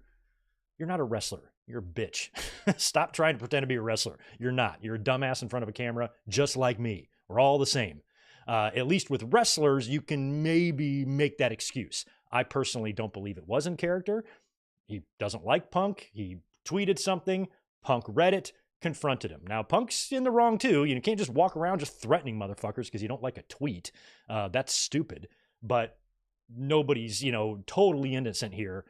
You're not a wrestler. You're a bitch. Stop trying to pretend to be a wrestler. You're not. You're a dumbass in front of a camera, just like me. We're all the same. At least with wrestlers, you can maybe make that excuse. I personally don't believe it was in character. He doesn't like Punk. He tweeted something. Punk read it, confronted him. Now, Punk's in the wrong too. You can't just walk around just threatening motherfuckers because you don't like a tweet. That's stupid. But nobody's, totally innocent here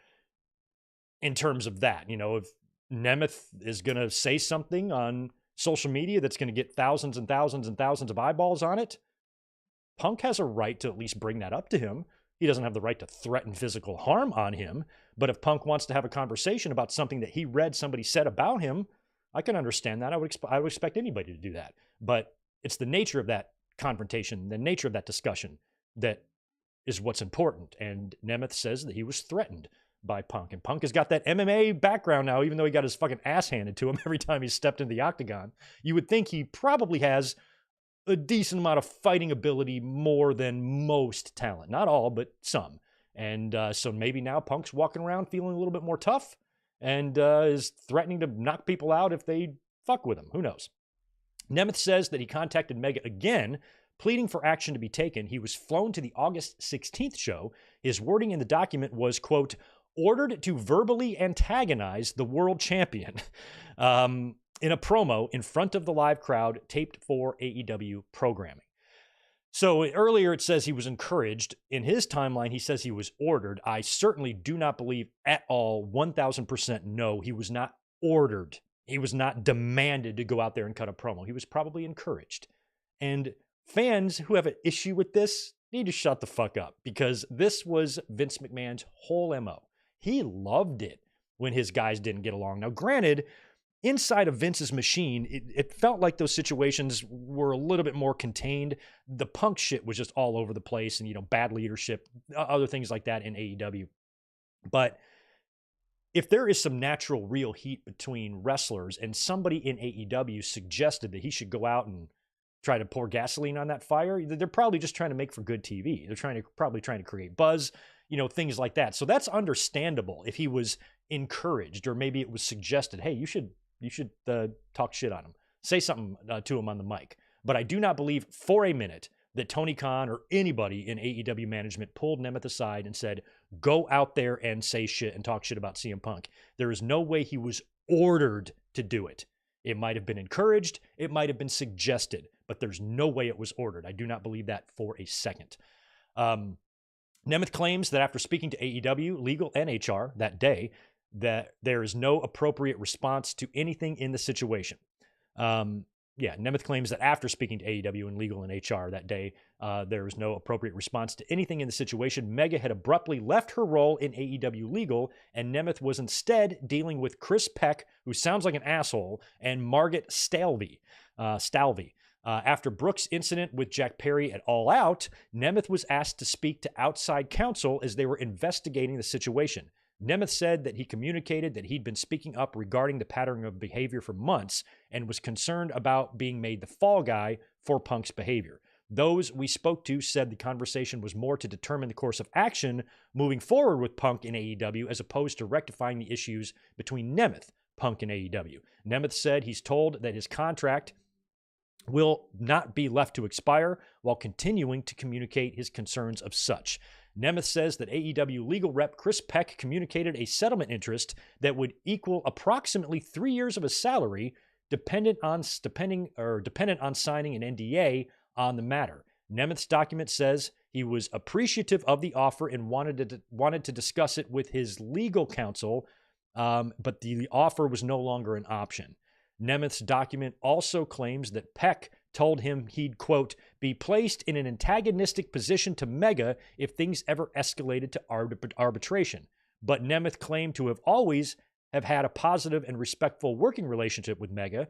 in terms of that. If Nemeth is going to say something on social media that's going to get thousands and thousands and thousands of eyeballs on it, Punk has a right to at least bring that up to him. He doesn't have the right to threaten physical harm on him. But if Punk wants to have a conversation about something that he read somebody said about him, I can understand that. I would expect anybody to do that. But it's the nature of that confrontation, the nature of that discussion that is what's important. And Nemeth says that he was threatened by Punk. And Punk has got that MMA background now, even though he got his fucking ass handed to him every time he stepped into the octagon. You would think he probably has a decent amount of fighting ability more than most talent. Not all, but some. And so maybe now Punk's walking around feeling a little bit more tough and is threatening to knock people out if they fuck with him. Who knows? Nemeth says that he contacted Mega again, pleading for action to be taken. He was flown to the August 16th show. His wording in the document was, quote, ordered to verbally antagonize the world champion. In a promo in front of the live crowd taped for AEW programming. So earlier it says he was encouraged. In his timeline, he says he was ordered. I certainly do not believe at all, 1,000% no, he was not ordered. He was not demanded to go out there and cut a promo. He was probably encouraged. And fans who have an issue with this need to shut the fuck up because this was Vince McMahon's whole MO. He loved it when his guys didn't get along. Now, granted, inside of Vince's machine, it felt like those situations were a little bit more contained. The Punk shit was just all over the place and, bad leadership, other things like that in AEW. But if there is some natural real heat between wrestlers and somebody in AEW suggested that he should go out and try to pour gasoline on that fire, they're probably just trying to make for good TV. They're probably trying to create buzz, things like that. So that's understandable if he was encouraged or maybe it was suggested, hey, you should talk shit on him. Say something to him on the mic. But I do not believe for a minute that Tony Khan or anybody in AEW management pulled Nemeth aside and said, go out there and say shit and talk shit about CM Punk. There is no way he was ordered to do it. It might have been encouraged. It might have been suggested. But there's no way it was ordered. I do not believe that for a second. Nemeth claims that after speaking to AEW, legal, and HR that day, that there is no appropriate response to anything in the situation. Nemeth claims that after speaking to AEW and legal and HR that day, there was no appropriate response to anything in the situation. Mega had abruptly left her role in AEW legal, and Nemeth was instead dealing with Chris Peck, who sounds like an asshole, and Margaret Stalvey. After Brooks' incident with Jack Perry at All Out, Nemeth was asked to speak to outside counsel as they were investigating the situation. Nemeth said that he communicated that he'd been speaking up regarding the pattern of behavior for months and was concerned about being made the fall guy for Punk's behavior. Those we spoke to said the conversation was more to determine the course of action moving forward with Punk in AEW as opposed to rectifying the issues between Nemeth, Punk, and AEW. Nemeth said he's told that his contract will not be left to expire while continuing to communicate his concerns of such. Nemeth says that AEW legal rep Chris Peck communicated a settlement interest that would equal approximately 3 years of his salary, dependent on signing an NDA on the matter. Nemeth's document says he was appreciative of the offer and wanted to discuss it with his legal counsel, but the offer was no longer an option. Nemeth's document also claims that Peck told him he'd, quote, be placed in an antagonistic position to Mega if things ever escalated to arbitration. But Nemeth claimed to have always have had a positive and respectful working relationship with Mega.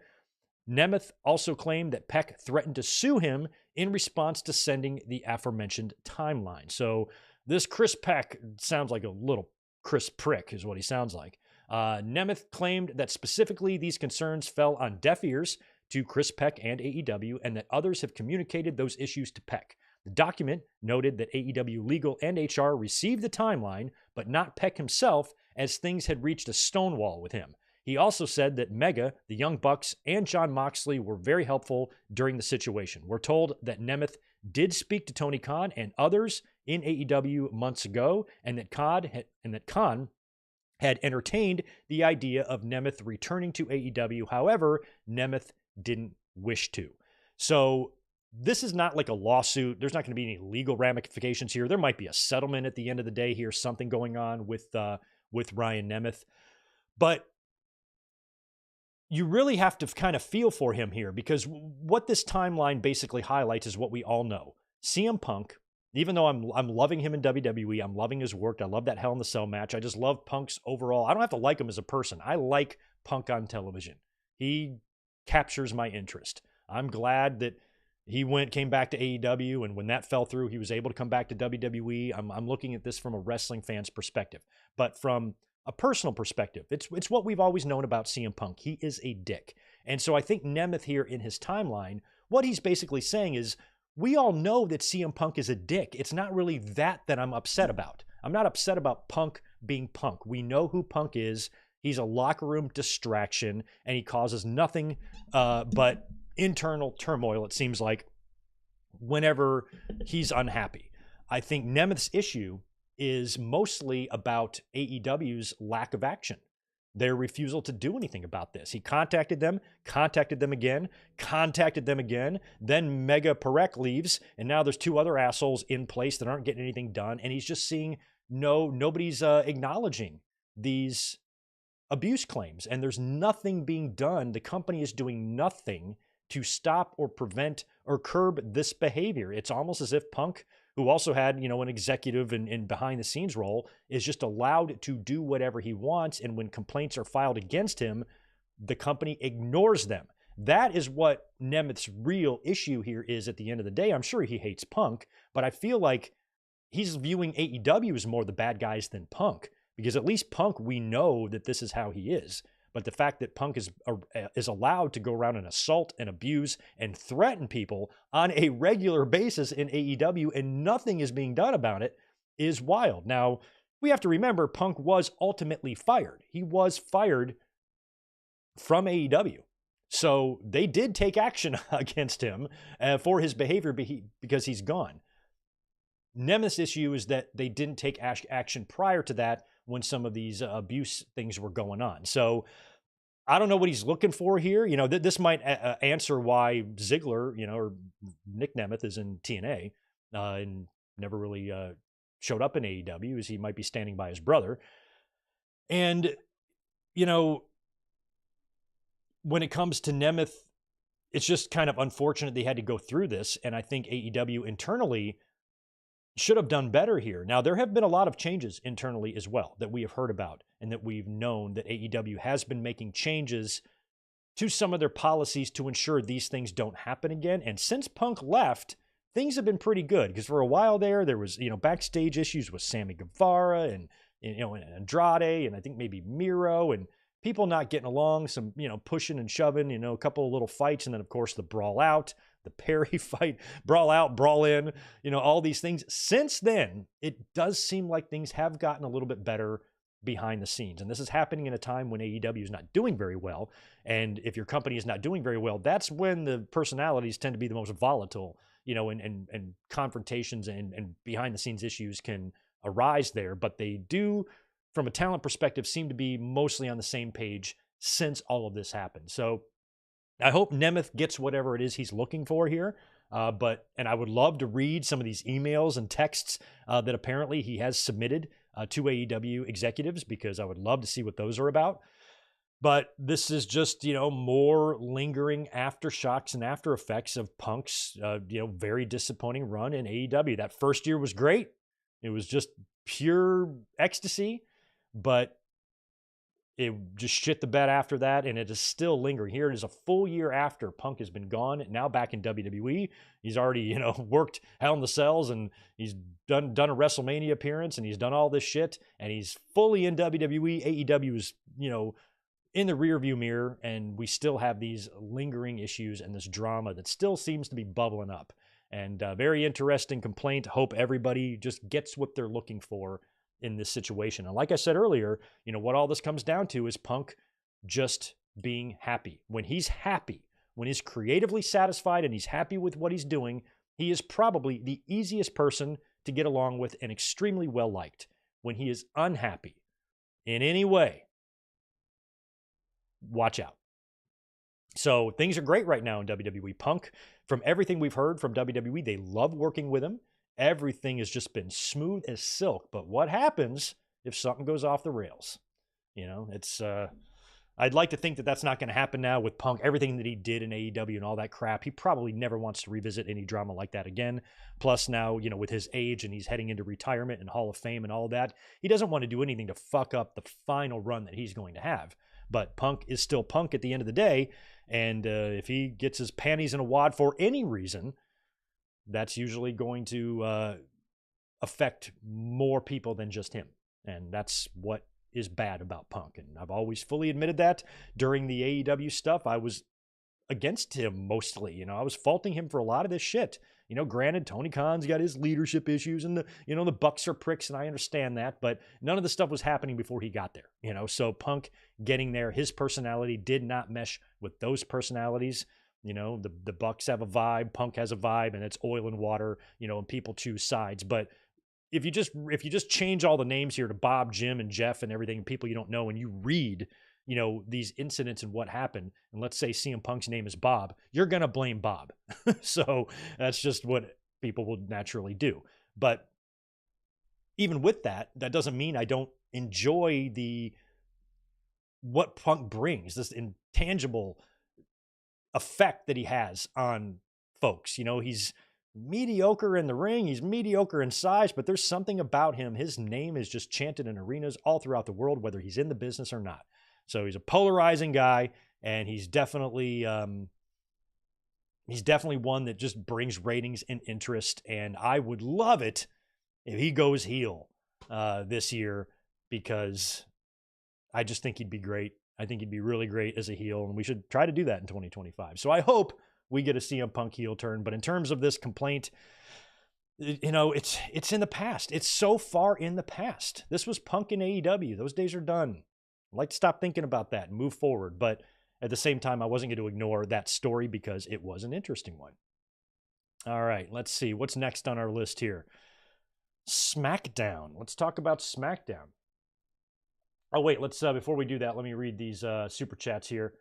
Nemeth also claimed that Peck threatened to sue him in response to sending the aforementioned timeline. So this Chris Peck sounds like a little Chris Prick is what he sounds like. Nemeth claimed that specifically these concerns fell on deaf ears to Chris Peck and AEW, and that others have communicated those issues to Peck. The document noted that AEW legal and HR received the timeline, but not Peck himself, as things had reached a stonewall with him. He also said that Mega, the Young Bucks, and Jon Moxley were very helpful during the situation. We're told that Nemeth did speak to Tony Khan and others in AEW months ago, and that Khan had entertained the idea of Nemeth returning to AEW. However, Nemeth didn't wish to. So this is not like a lawsuit. There's not going to be any legal ramifications here. There might be a settlement at the end of the day here, something going on with Ryan Nemeth. But you really have to kind of feel for him here, because what this timeline basically highlights is what we all know. CM Punk, even though I'm loving him in WWE, I'm loving his work. I love that Hell in the Cell match. I just love Punk's overall. I don't have to like him as a person. I like Punk on television. He captures my interest. I'm glad that he came back to AEW, and when that fell through, he was able to come back to WWE. I'm looking at this from a wrestling fan's perspective. But from a personal perspective, it's what we've always known about CM Punk. He is a dick. And so I think Nemeth here in his timeline, what he's basically saying is, we all know that CM Punk is a dick. It's not really that I'm upset about. I'm not upset about Punk being Punk. We know who Punk is. He's a locker room distraction, and he causes nothing but internal turmoil, it seems like, whenever he's unhappy. I think Nemeth's issue is mostly about AEW's lack of action, their refusal to do anything about this. He contacted them again, then Mega Perek leaves, and now there's two other assholes in place that aren't getting anything done, and he's just seeing nobody's acknowledging these abuse claims, and there's nothing being done. The company is doing nothing to stop or prevent or curb this behavior. It's almost as if Punk, who also had, an executive and behind the scenes role, is just allowed to do whatever he wants. And when complaints are filed against him, the company ignores them. That is what Nemeth's real issue here is at the end of the day. I'm sure he hates Punk, but I feel like he's viewing AEW as more the bad guys than Punk, because at least Punk, we know that this is how he is. But the fact that Punk is allowed to go around and assault and abuse and threaten people on a regular basis in AEW and nothing is being done about it is wild. Now, we have to remember Punk was ultimately fired. He was fired from AEW. So they did take action against him for his behavior because he's gone. Nemeth's issue is that they didn't take action prior to that when some of these abuse things were going on. So I don't know what he's looking for here. This might answer why Ziggler, or Nick Nemeth is in TNA and never really showed up in AEW, as he might be standing by his brother. And, when it comes to Nemeth, it's just kind of unfortunate they had to go through this. And I think AEW internally should have done better here. Now, there have been a lot of changes internally as well that we have heard about, and that we've known that AEW has been making changes to some of their policies to ensure these things don't happen again. And since Punk left, things have been pretty good, because for a while there was, backstage issues with Sammy Guevara and Andrade, and I think maybe Miro, and people not getting along, some, pushing and shoving, a couple of little fights, and then of course the brawl out, the Perry fight, brawl out, brawl in, all these things. Since then, it does seem like things have gotten a little bit better behind the scenes. And this is happening in a time when AEW is not doing very well. And if your company is not doing very well, that's when the personalities tend to be the most volatile, and confrontations and behind the scenes issues can arise there. But they do, from a talent perspective, seem to be mostly on the same page since all of this happened. So I hope Nemeth gets whatever it is he's looking for here. And I would love to read some of these emails and texts that apparently he has submitted to AEW executives, because I would love to see what those are about. But this is just, more lingering aftershocks and after effects of Punk's, very disappointing run in AEW. That first year was great. It was just pure ecstasy. But it just shit the bed after that, and it is still lingering. Here it is a full year after Punk has been gone, now back in WWE. He's already, worked Hell in the Cells, and he's done a WrestleMania appearance, and he's done all this shit, and he's fully in WWE. AEW is, in the rearview mirror, and we still have these lingering issues and this drama that still seems to be bubbling up. And very interesting complaint. Hope everybody just gets what they're looking for in this situation. And like I said earlier, what all this comes down to is Punk just being happy. When he's happy, when he's creatively satisfied and he's happy with what he's doing, he is probably the easiest person to get along with and extremely well liked. When he is unhappy in any way, watch out. So things are great right now in WWE. Punk, from everything we've heard from WWE, they love working with him. Everything has just been smooth as silk. But what happens if something goes off the rails? It's I'd like to think that that's not going to happen now with Punk. Everything that he did in AEW and all that crap, he probably never wants to revisit any drama like that again. Plus now, with his age and he's heading into retirement and Hall of Fame and all that, he doesn't want to do anything to fuck up the final run that he's going to have. But Punk is still Punk at the end of the day. And if he gets his panties in a wad for any reason, that's usually going to affect more people than just him. And that's what is bad about Punk. And I've always fully admitted that. During the AEW stuff, I was against him mostly. I was faulting him for a lot of this shit. Granted, Tony Khan's got his leadership issues and the Bucks are pricks, and I understand that, but none of the stuff was happening before he got there. So Punk getting there, his personality did not mesh with those personalities. The Bucks have a vibe, Punk has a vibe, and it's oil and water, and people choose sides. But if you just change all the names here to Bob, Jim, and Jeff and everything, people you don't know, and you read these incidents and what happened, and let's say CM Punk's name is Bob, you're going to blame Bob. So that's just what people will naturally do. But even with that doesn't mean I don't enjoy what Punk brings, this intangible effect that he has on folks. He's mediocre in the ring, he's mediocre in size, but there's something about him. His name is just chanted in arenas all throughout the world, whether he's in the business or not. So he's a polarizing guy, and he's definitely one that just brings ratings and interest. And I would love it if he goes heel this year, because I just think he'd be great. I think he'd be really great as a heel, and we should try to do that in 2025. So I hope we get a CM Punk heel turn. But in terms of this complaint, it's in the past. It's so far in the past. This was Punk in AEW. Those days are done. I'd like to stop thinking about that and move forward. But at the same time, I wasn't going to ignore that story because it was an interesting one. All right, let's see. What's next on our list here? SmackDown. Let's talk about SmackDown. Oh, wait, let's before we do that, let me read these super chats here.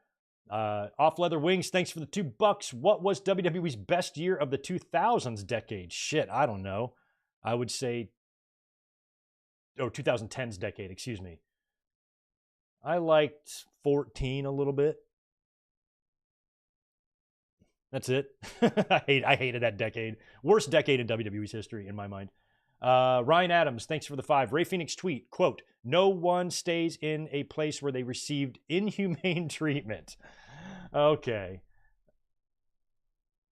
Off Leather Wings, thanks for the $2. What was WWE's best year of the 2000s decade? Shit, I don't know. I would say, 2010s decade, excuse me. I liked 14 a little bit. That's it. I hated that decade. Worst decade in WWE's history, in my mind. Ryan Adams, thanks for the 5. Ray Phoenix tweet, quote, "No one stays in a place where they received inhumane treatment." Okay.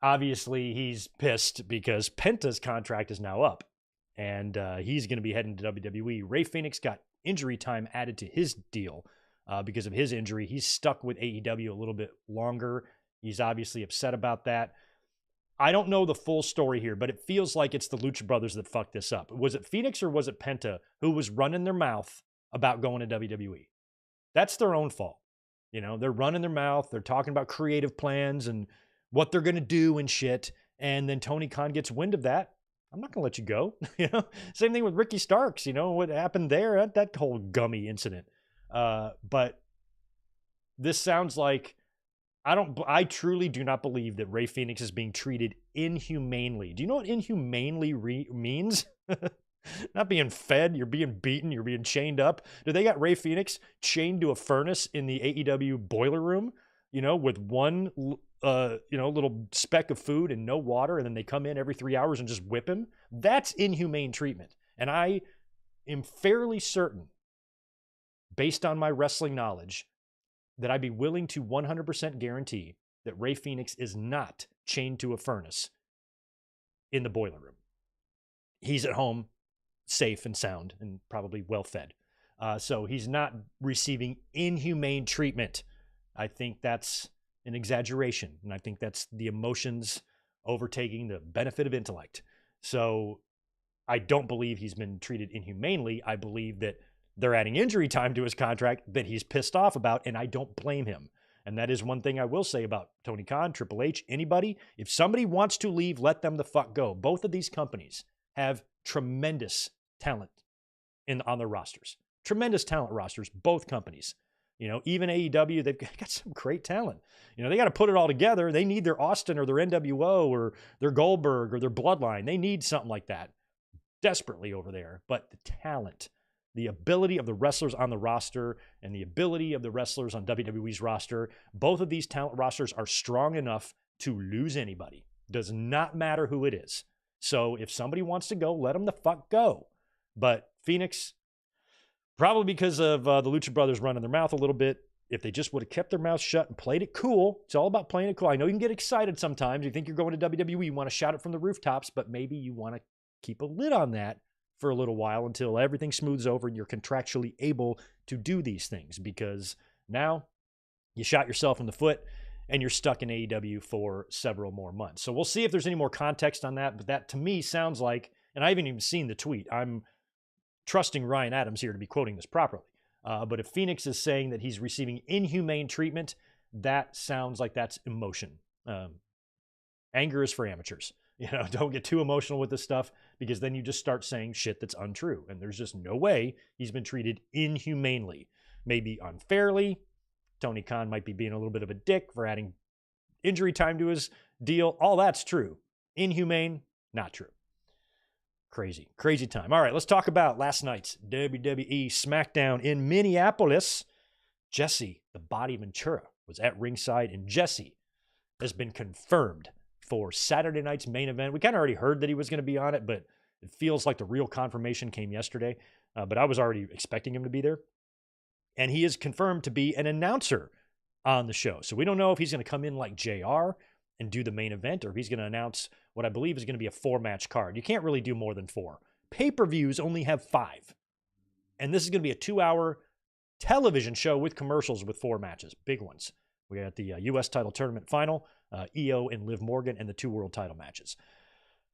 Obviously, he's pissed because Penta's contract is now up, and he's going to be heading to WWE. Ray Phoenix got injury time added to his deal because of his injury. He's stuck with AEW a little bit longer. He's obviously upset about that. I don't know the full story here, but it feels like it's the Lucha Brothers that fucked this up. Was it Phoenix or was it Penta who was running their mouth about going to WWE? That's their own fault. They're running their mouth. They're talking about creative plans and what they're going to do and shit. And then Tony Khan gets wind of that. I'm not going to let you go. Same thing with Ricky Starks. What happened there, that whole gummy incident. But this sounds like, I truly do not believe that Ray Phoenix is being treated inhumanely. Do you know what inhumanely means? Not being fed, you're being beaten, you're being chained up. Do they got Ray Phoenix chained to a furnace in the AEW boiler room, with one, little speck of food and no water, and then they come in every 3 hours and just whip him? That's inhumane treatment. And I am fairly certain based on my wrestling knowledge, that I'd be willing to 100% guarantee that Rey Fenix is not chained to a furnace in the boiler room. He's at home, safe and sound, and probably well-fed. So he's not receiving inhumane treatment. I think that's an exaggeration, and I think that's the emotions overtaking the benefit of intellect. So I don't believe he's been treated inhumanely. I believe that they're adding injury time to his contract that he's pissed off about, and I don't blame him. And that is one thing I will say about Tony Khan, Triple H, anybody. If somebody wants to leave, let them the fuck go. Both of these companies have tremendous talent on their rosters. Tremendous talent rosters, both companies. You know, even AEW, they've got some great talent. You know, they got to put it all together. They need their Austin or their NWO or their Goldberg or their Bloodline. They need something like that desperately over there. But the talent, the ability of the wrestlers on the roster and the ability of the wrestlers on WWE's roster, both of these talent rosters are strong enough to lose anybody. Does not matter who it is. So if somebody wants to go, let them the fuck go. But Phoenix, probably because of the Lucha Brothers running their mouth a little bit, if they just would have kept their mouth shut and played it cool, it's all about playing it cool. I know you can get excited sometimes. You think you're going to WWE, you want to shout it from the rooftops, but maybe you want to keep a lid on that for a little while until everything smooths over and you're contractually able to do these things, because now you shot yourself in the foot and you're stuck in AEW for several more months. So we'll see if there's any more context on that, but that to me sounds like, and I haven't even seen the tweet, I'm trusting Ryan Adams here to be quoting this properly. But if Phoenix is saying that he's receiving inhumane treatment, that sounds like that's emotion. Anger is for amateurs. You know, don't get too emotional with this stuff, because then you just start saying shit that's untrue. And there's just no way he's been treated inhumanely. Maybe unfairly. Tony Khan might be being a little bit of a dick for adding injury time to his deal. All that's true. Inhumane, not true. Crazy, crazy time. All right, let's talk about last night's WWE SmackDown in Minneapolis. Jesse, the Body Ventura, was at ringside, and Jesse has been confirmed for Saturday night's main event. We kind of already heard that he was going to be on it, but it feels like the real confirmation came yesterday. But I was already expecting him to be there. And he is confirmed to be an announcer on the show. So we don't know if he's going to come in like JR and do the main event, or if he's going to announce what I believe is going to be a 4-match card. You can't really do more than 4. Pay-per-views only have 5. And this is going to be a 2-hour television show with commercials with 4 matches, big ones. We got the U.S. title tournament final, Io and Liv Morgan, and the 2 world title matches.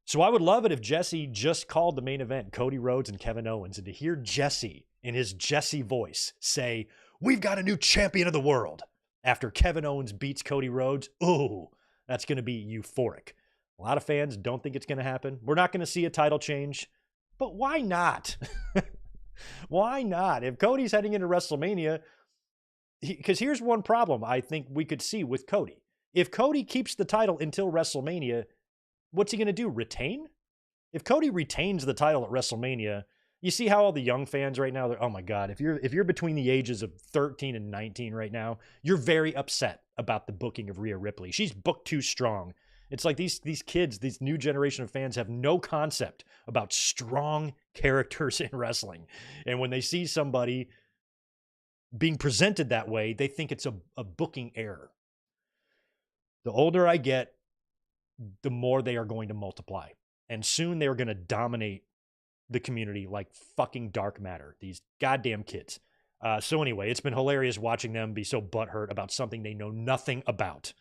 So I would love it if Jesse just called the main event Cody Rhodes and Kevin Owens, and to hear Jesse in his Jesse voice say, "We've got a new champion of the world," after Kevin Owens beats Cody Rhodes. Ooh, that's going to be euphoric. A lot of fans don't think it's going to happen. We're not going to see a title change, but why not? Why not? If Cody's heading into WrestleMania, because here's one problem I think we could see with Cody. If Cody keeps the title until WrestleMania, what's he going to do? Retain? If Cody retains the title at WrestleMania, you see how all the young fans right now, they're, oh my God, if you're between the ages of 13 and 19 right now, you're very upset about the booking of Rhea Ripley. She's booked too strong. It's like these kids, this new generation of fans have no concept about strong characters in wrestling. And when they see somebody being presented that way, they think it's a booking error. The older I get, the more they are going to multiply. And soon they are going to dominate the community like fucking dark matter. These goddamn kids. So anyway, it's been hilarious watching them be so butthurt about something they know nothing about.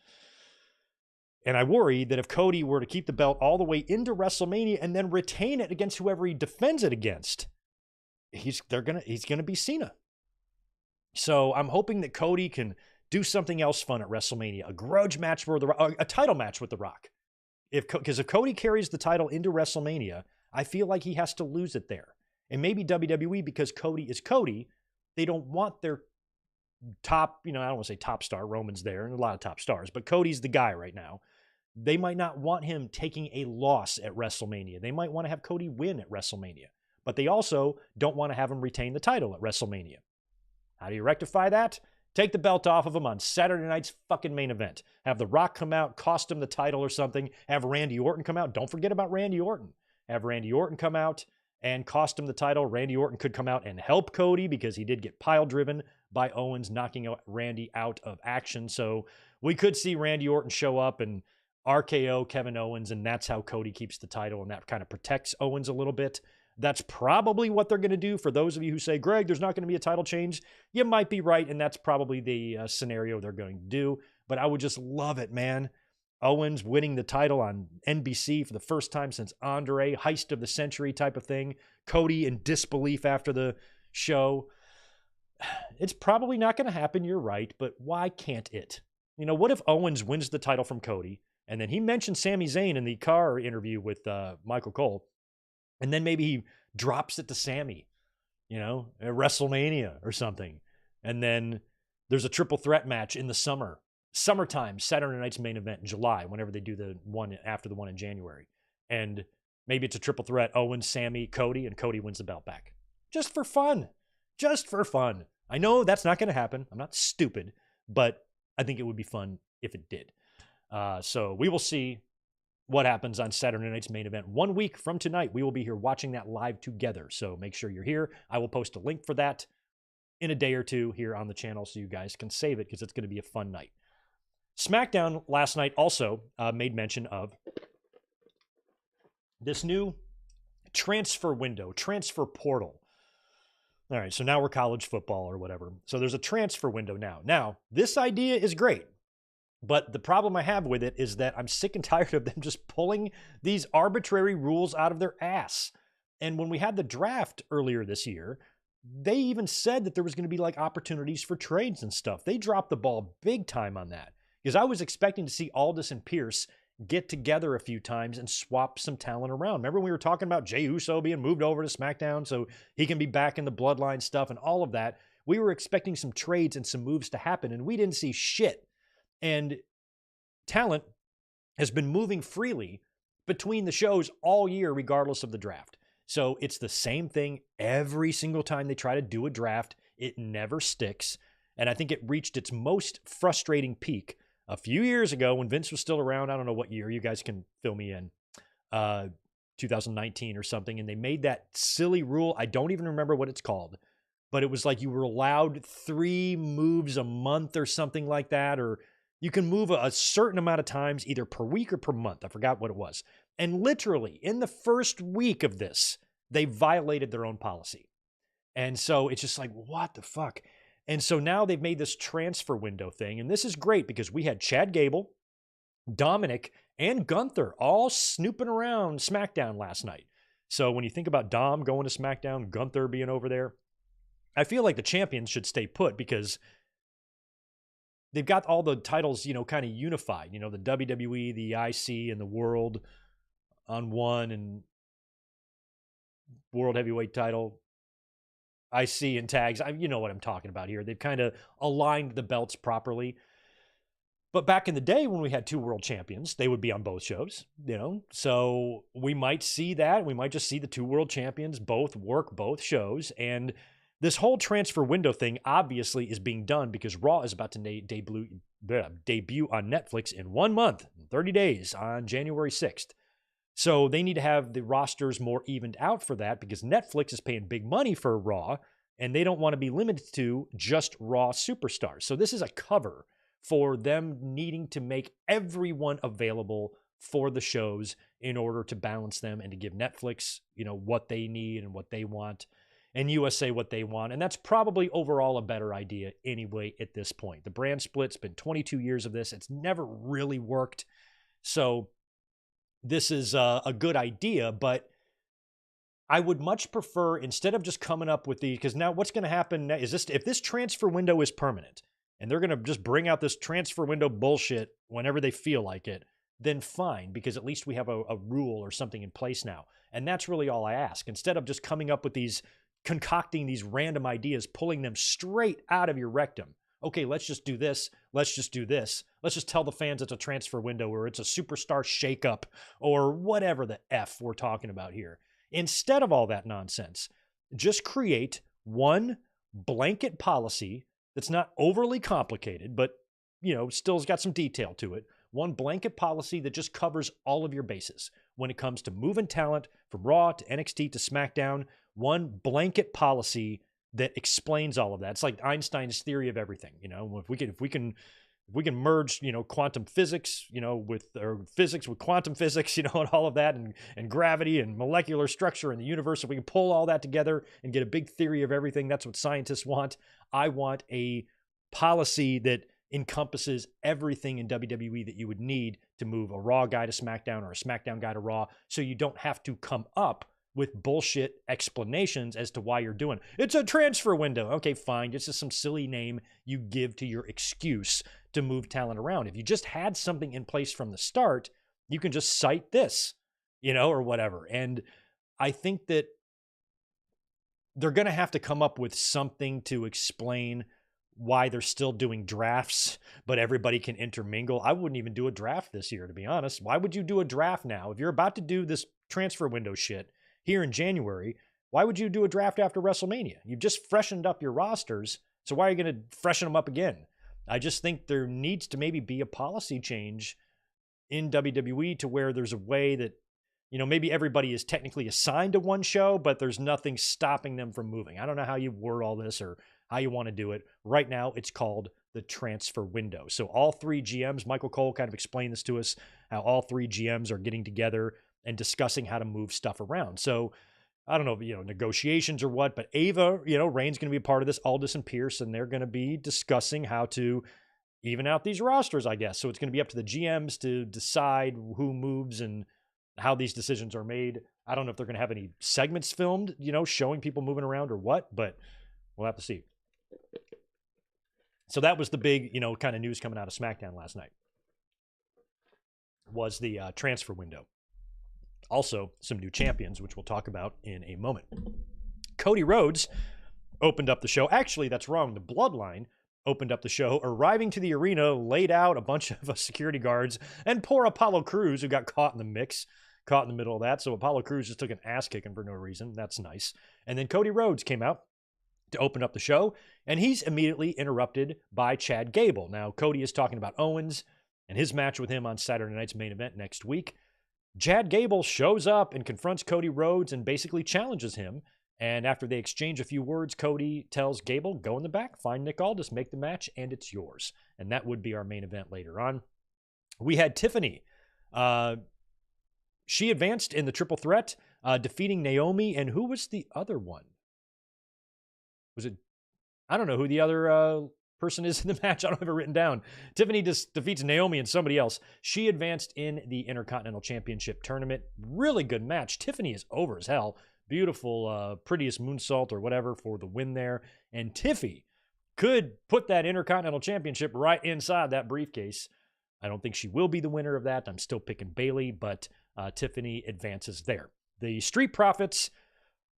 And I worry that if Cody were to keep the belt all the way into WrestleMania and then retain it against whoever he defends it against, he's gonna be Cena. So I'm hoping that Cody can do something else fun at WrestleMania, a grudge match for a title match with The Rock. Because if Cody carries the title into WrestleMania, I feel like he has to lose it there. And maybe WWE, because Cody is Cody, they don't want their top, I don't want to say top star, Roman's there, and a lot of top stars, but Cody's the guy right now. They might not want him taking a loss at WrestleMania. They might want to have Cody win at WrestleMania. But they also don't want to have him retain the title at WrestleMania. How do you rectify that? Take the belt off of him on Saturday night's fucking main event. Have The Rock come out, cost him the title or something. Have Randy Orton come out. Don't forget about Randy Orton. Have Randy Orton come out and cost him the title. Randy Orton could come out and help Cody because he did get pile driven by Owens, knocking Randy out of action. So we could see Randy Orton show up and RKO Kevin Owens, and that's how Cody keeps the title, and that kind of protects Owens a little bit. That's probably what they're going to do. For those of you who say, Greg, there's not going to be a title change, you might be right, and that's probably the scenario they're going to do. But I would just love it, man. Owens winning the title on NBC for the first time since Andre, heist of the century type of thing. Cody in disbelief after the show. It's probably not going to happen, you're right, but why can't it? You know, what if Owens wins the title from Cody, and then he mentioned Sami Zayn in the car interview with Michael Cole, and then maybe he drops it to Sami, you know, at WrestleMania or something. And then there's a triple threat match in the summertime, Saturday night's main event in July, whenever they do the one after the one in January. And maybe it's a triple threat, Owens, Sami, Cody, and Cody wins the belt back. Just for fun. Just for fun. I know that's not going to happen. I'm not stupid, but I think it would be fun if it did. So we will see what happens on Saturday night's main event. 1 week from tonight, we will be here watching that live together. So make sure you're here. I will post a link for that in a day or two here on the channel so you guys can save it because it's going to be a fun night. SmackDown last night also made mention of this new transfer window, transfer portal. All right, so now we're college football or whatever. So there's a transfer window now. Now, this idea is great. But the problem I have with it is that I'm sick and tired of them just pulling these arbitrary rules out of their ass. And when we had the draft earlier this year, they even said that there was going to be like opportunities for trades and stuff. They dropped the ball big time on that because I was expecting to see Aldis and Pierce get together a few times and swap some talent around. Remember when we were talking about Jey Uso being moved over to SmackDown so he can be back in the bloodline stuff and all of that? We were expecting some trades and some moves to happen, and we didn't see shit. And talent has been moving freely between the shows all year, regardless of the draft. So it's the same thing every single time they try to do a draft. It never sticks. And I think it reached its most frustrating peak a few years ago when Vince was still around. I don't know what year. You guys can fill me in. 2019 or something. And they made that silly rule. I don't even remember what it's called. But it was like you were allowed 3 moves a month or something like that, or you can move a certain amount of times, either per week or per month. I forgot what it was. And literally, in the first week of this, they violated their own policy. And so it's just like, what the fuck? And so now they've made this transfer window thing. And this is great because we had Chad Gable, Dominic, and Gunther all snooping around SmackDown last night. So when you think about Dom going to SmackDown, Gunther being over there, I feel like the champions should stay put because they've got all the titles, you know, kind of unified. You know, the WWE, the IC, and the World on one, and World Heavyweight title, IC and tags. You know what I'm talking about here. They've kind of aligned the belts properly. But back in the day when we had 2 world champions, they would be on both shows, you know. So we might see that. We might just see the 2 world champions both work both shows. And this whole transfer window thing obviously is being done because Raw is about to debut on Netflix in 1 month, 30 days, on January 6th. So they need to have the rosters more evened out for that because Netflix is paying big money for Raw, and they don't want to be limited to just Raw superstars. So this is a cover for them needing to make everyone available for the shows in order to balance them and to give Netflix, you know, what they need and what they want, and USA what they want. And that's probably overall a better idea anyway at this point. The brand split's been 22 years of this. It's never really worked. So this is a good idea, but I would much prefer, instead of just coming up with because now what's going to happen is this: if this transfer window is permanent and they're going to just bring out this transfer window bullshit whenever they feel like it, then fine, because at least we have a rule or something in place now. And that's really all I ask. Instead of just coming up with concocting these random ideas, pulling them straight out of your rectum. Okay, let's just do this. Let's just do this. Let's just tell the fans it's a transfer window or it's a superstar shakeup or whatever the F we're talking about here. Instead of all that nonsense, just create one blanket policy that's not overly complicated, but, you know, still's got some detail to it. One blanket policy that just covers all of your bases. when it comes to moving talent from Raw to NXT to SmackDown, one blanket policy that explains all of that. It's like Einstein's theory of everything. If we can merge, quantum physics, or physics with quantum physics, and all of that, and gravity and molecular structure in the universe, if we can pull all that together and get a big theory of everything, that's what scientists want. I want a policy that encompasses everything in WWE that you would need to move a Raw guy to SmackDown or a SmackDown guy to Raw, so you don't have to come up with bullshit explanations as to why you're doing it. It's a transfer window. Okay, fine. It's just some silly name you give to your excuse to move talent around. If you just had something in place from the start, you can just cite this, or whatever. And I think that they're going to have to come up with something to explain why they're still doing drafts, but everybody can intermingle. I wouldn't even do a draft this year, to be honest. Why would you do a draft now? If you're about to do this transfer window shit here in January, why would you do a draft after WrestleMania? You've just freshened up your rosters, so why are you going to freshen them up again? I just think there needs to maybe be a policy change in WWE to where there's a way that, maybe everybody is technically assigned to one show, but there's nothing stopping them from moving. I don't know how you word all this or how you want to do it. Right now, it's called the transfer window. So all three GMs, Michael Cole kind of explained this to us, how all three GMs are getting together and discussing how to move stuff around. So I don't know, negotiations or what, but Ava, Reigns going to be a part of this, Aldis and Pierce, and they're going to be discussing how to even out these rosters, I guess. So it's going to be up to the GMs to decide who moves and how these decisions are made. I don't know if they're going to have any segments filmed, showing people moving around or what, but we'll have to see. So that was the big, kind of news coming out of SmackDown last night, was the transfer window. Also, some new champions, which we'll talk about in a moment. Cody Rhodes opened up the show. Actually, that's wrong. The Bloodline opened up the show, arriving to the arena, laid out a bunch of security guards, and poor Apollo Crews, who got caught in the mix, caught in the middle of that. So Apollo Crews just took an ass kicking for no reason. That's nice. And then Cody Rhodes came out to open up the show, and he's immediately interrupted by Chad Gable. Now, Cody is talking about Owens and his match with him on Saturday night's main event next week. Chad Gable shows up and confronts Cody Rhodes and basically challenges him. And after they exchange a few words, Cody tells Gable, go in the back, find Nick Aldis, make the match, and it's yours. And that would be our main event later on. We had Tiffany. She advanced in the triple threat, defeating Naomi. And who was the other one? Was it? I don't know who the other person is in the match. I don't have it written down. Tiffany just defeats Naomi and somebody else. She advanced in the Intercontinental Championship tournament. Really good match. Tiffany is over as hell. Beautiful, prettiest moonsault or whatever for the win there. And Tiffy could put that Intercontinental Championship right inside that briefcase. I don't think she will be the winner of that. I'm still picking Bayley, but Tiffany advances there. The Street Profits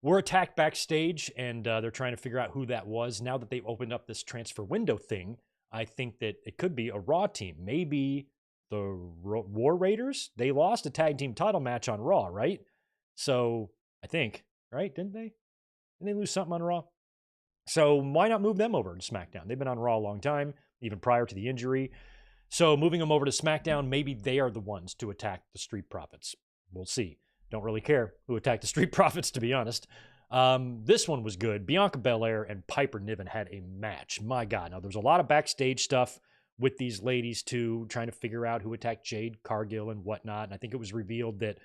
were attacked backstage, and they're trying to figure out who that was. Now that they've opened up this transfer window thing, I think that it could be a Raw team. Maybe the War Raiders? They lost a tag team title match on Raw, right? So I think, right? Didn't they? Didn't they lose something on Raw? So why not move them over to SmackDown? They've been on Raw a long time, even prior to the injury. So moving them over to SmackDown, maybe they are the ones to attack the Street Profits. We'll see. Don't really care who attacked the Street Profits, to be honest. This one was good. Bianca Belair and Piper Niven had a match. My God. Now, there's a lot of backstage stuff with these ladies, too, trying to figure out who attacked Jade Cargill and whatnot. And I think it was revealed that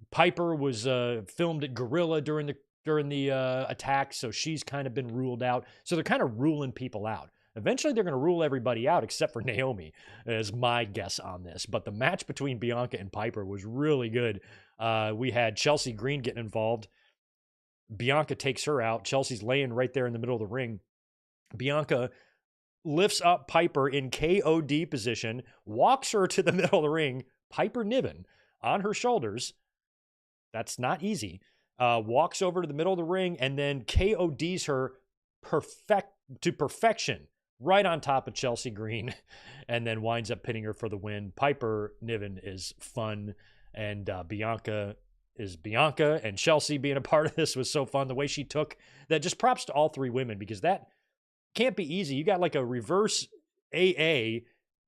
Piper was filmed at Gorilla during the attack, so she's kind of been ruled out. So they're kind of ruling people out. Eventually, they're going to rule everybody out except for Naomi, is my guess on this. But the match between Bianca and Piper was really good. We had Chelsea Green getting involved. Bianca takes her out. Chelsea's laying right there in the middle of the ring. Bianca lifts up Piper in KOD position, walks her to the middle of the ring. Piper Niven on her shoulders. That's not easy. Walks over to the middle of the ring and then KODs her to perfection. Right on top of Chelsea Green, and then winds up pinning her for the win. Piper Niven is fun, and Bianca is Bianca, and Chelsea being a part of this was so fun. The way she took that, just props to all three women, because that can't be easy. You got like a reverse AA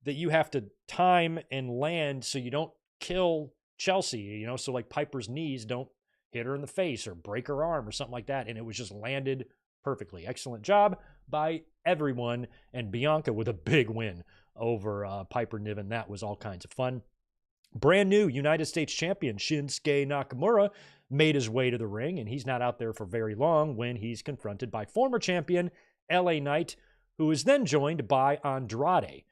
that you have to time and land so you don't kill Chelsea, so like Piper's knees don't hit her in the face or break her arm or something like that. And it was just landed perfectly. Excellent job by everyone. And Bianca with a big win over Piper Niven. That was all kinds of fun. Brand new United States champion Shinsuke Nakamura made his way to the ring, and he's not out there for very long when he's confronted by former champion LA Knight, who is then joined by Andrade.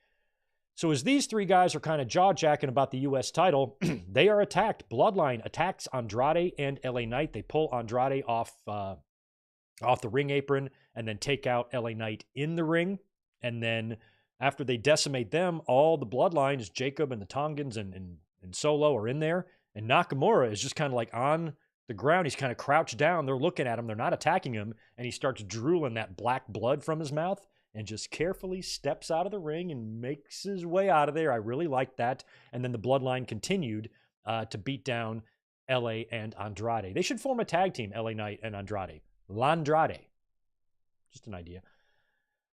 So as these three guys are kind of jaw-jacking about the U.S. title, they are attacked. Bloodline attacks Andrade and LA Knight. They pull Andrade off the ring apron and then take out LA Knight in the ring. And then after they decimate them, all the Bloodlines, Jacob and the Tongans and Solo are in there. And Nakamura is just kind of like on the ground. He's kind of crouched down. They're looking at him. They're not attacking him. And he starts drooling that black blood from his mouth and just carefully steps out of the ring and makes his way out of there. I really liked that. And then the Bloodline continued to beat down LA and Andrade. They should form a tag team, LA Knight and Andrade. Landrade. Just an idea.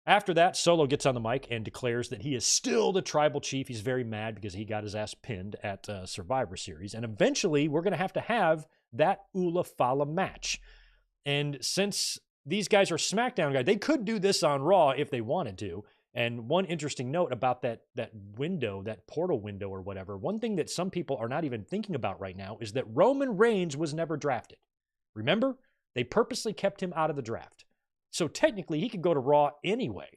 After that, Solo gets on the mic and declares that he is still the tribal chief. He's very mad because he got his ass pinned at Survivor Series. And eventually, we're going to have that Ula Fala match. And since these guys are SmackDown guys, they could do this on Raw if they wanted to. And one interesting note about that window, that portal window or whatever, one thing that some people are not even thinking about right now is that Roman Reigns was never drafted. Remember? They purposely kept him out of the draft. So technically, he could go to Raw anyway.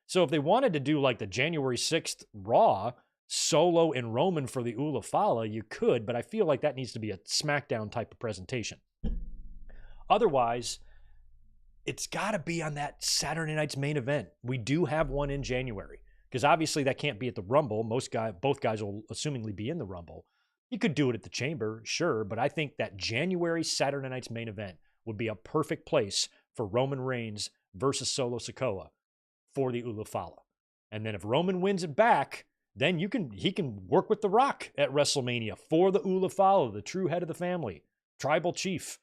So if they wanted to do like the January 6th Raw, Solo and Roman for the Ula Fala, you could, but I feel like that needs to be a SmackDown type of presentation. Otherwise, it's got to be on that Saturday night's main event. We do have one in January, because obviously that can't be at the Rumble. Both guys will assumingly be in the Rumble. You could do it at the Chamber, sure, but I think that January Saturday night's main event would be a perfect place for Roman Reigns versus Solo Sikoa for the Ula Fala. And then if Roman wins it back, then he can work with The Rock at WrestleMania for the Ula Fala, the true head of the family, tribal chief.